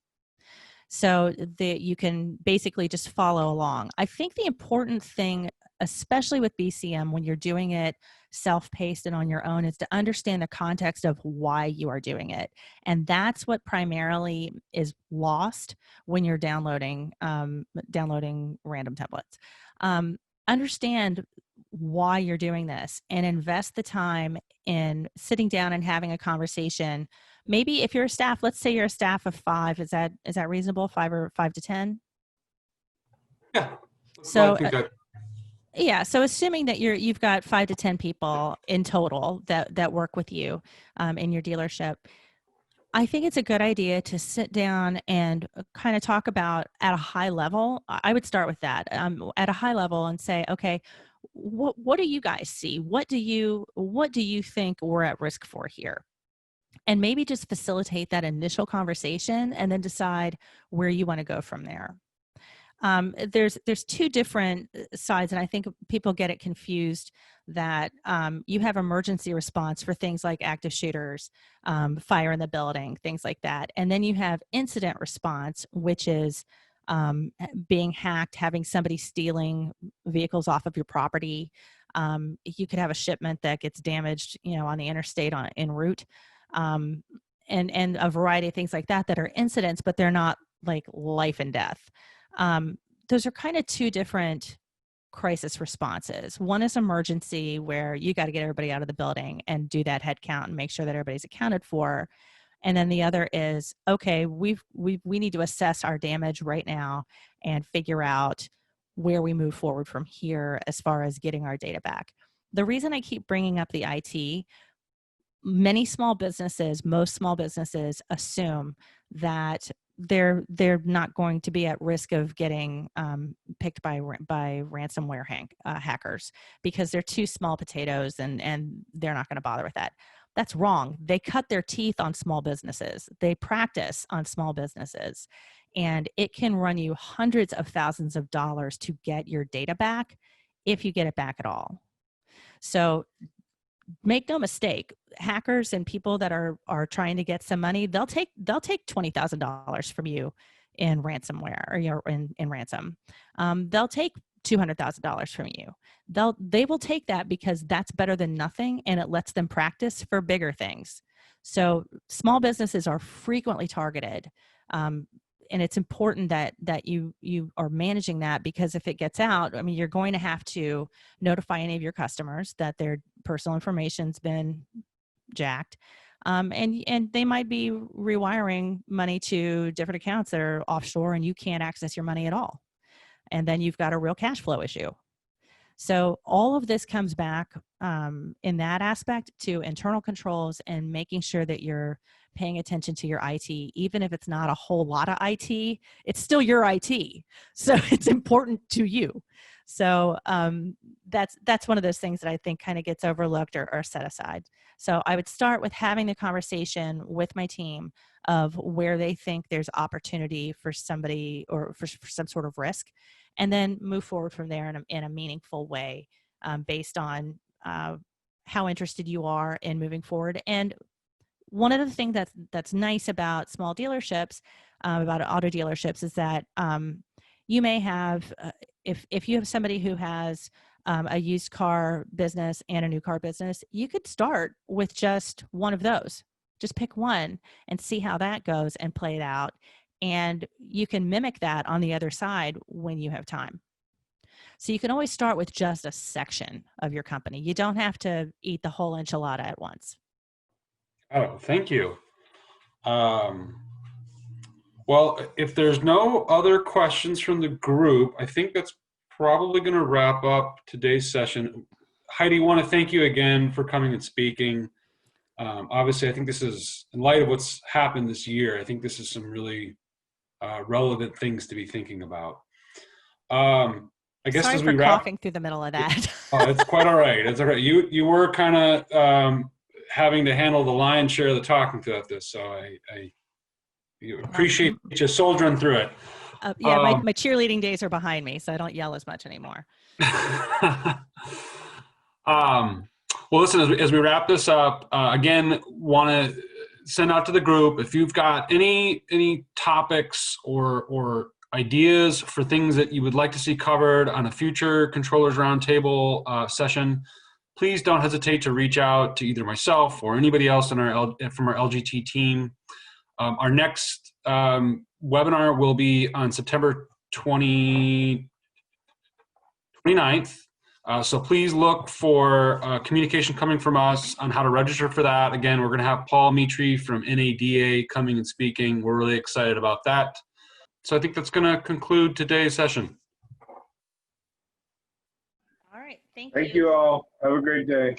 so that you can basically just follow along. I think the important thing, especially with BCM, when you're doing it self-paced and on your own, is to understand the context of why you are doing it. And that's what primarily is lost when you're downloading random templates. Understand why you're doing this and invest the time in sitting down and having a conversation. Maybe if you're a staff, let's say you're a staff of 5, is that reasonable? 5 to 10? Yeah. So I think that, yeah, so assuming that you've got 5 to 10 people in total that work with you in your dealership, I think it's a good idea to sit down and kind of talk about at a high level. I would start with that at a high level and say, okay, what do you guys see? What do you think we're at risk for here? And maybe just facilitate that initial conversation and then decide where you want to go from there. There's 2 different sides, and I think people get it confused that you have emergency response for things like active shooters, fire in the building, things like that. And then you have incident response, which is being hacked, having somebody stealing vehicles off of your property. You could have a shipment that gets damaged, on the interstate en route, and a variety of things like that are incidents, but they're not like life and death. Those are kind of 2 different crisis responses. One is emergency, where you got to get everybody out of the building and do that head count and make sure that everybody's accounted for. And then the other is, okay, we need to assess our damage right now and figure out where we move forward from here as far as getting our data back. The reason I keep bringing up the IT, most small businesses assume that they're not going to be at risk of getting picked by ransomware hackers because they're too small potatoes and they're not going to bother with that. That's wrong. They cut their teeth on small businesses. They practice on small businesses, and it can run you hundreds of thousands of dollars to get your data back if you get it back at all. So make no mistake, hackers and people that are trying to get some money, they'll take $20,000 from you in ransomware or in ransom. They'll take $200,000 from you. They will take that because that's better than nothing, and it lets them practice for bigger things. So small businesses are frequently targeted. And it's important that you are managing that, because if it gets out, I mean, you're going to have to notify any of your customers that their personal information's been jacked. And they might be rewiring money to different accounts that are offshore and you can't access your money at all. And then you've got a real cash flow issue. So all of this comes back in that aspect to internal controls and making sure that you're paying attention to your IT. Even if it's not a whole lot of IT, it's still your IT. So it's important to you. So that's one of those things that I think kind of gets overlooked or set aside. So I would start with having the conversation with my team of where they think there's opportunity for somebody or for some sort of risk, and then move forward from there in a meaningful way based on how interested you are in moving forward. And one of the things that's nice about small dealerships, about auto dealerships, is that you may have, if you have somebody who has a used car business and a new car business, you could start with just one of those. Just pick one and see how that goes and play it out. And you can mimic that on the other side when you have time. So you can always start with just a section of your company. You don't have to eat the whole enchilada at once. oh, thank you. Well, if there's no other questions from the group, I think that's probably going to wrap up today's session. Heidi, I want to thank you again for coming and speaking. Obviously, I think this is, in light of what's happened this year, I think this is some really relevant things to be thinking about. I guess Sorry as for we wrap, coughing through the middle of that. oh, it's quite all right. It's all right. You were kind of having to handle the lion's share of the talking throughout this, so I appreciate you soldiering through it. Yeah, my cheerleading days are behind me, so I don't yell as much anymore. Well, listen, as we wrap this up, again, want to send out to the group. If you've got any topics or ideas for things that you would like to see covered on a future Controllers Roundtable session, please don't hesitate to reach out to either myself or anybody else from our LGT team. Our next webinar will be on September 29th. So please look for communication coming from us on how to register for that. Again, we're going to have Paul Mitri from NADA coming and speaking. We're really excited about that. So I think that's going to conclude today's session. All right. Thank you all. Have a great day.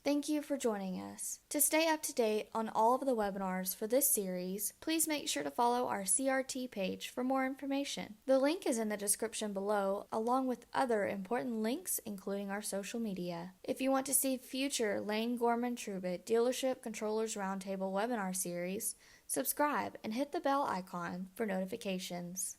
Thank you for joining us. To stay up to date on all of the webinars for this series, please make sure to follow our CRT page for more information. The link is in the description below, along with other important links, including our social media. If you want to see future Lane Gorman Trubitt Dealership Controllers Roundtable webinar series, subscribe and hit the bell icon for notifications.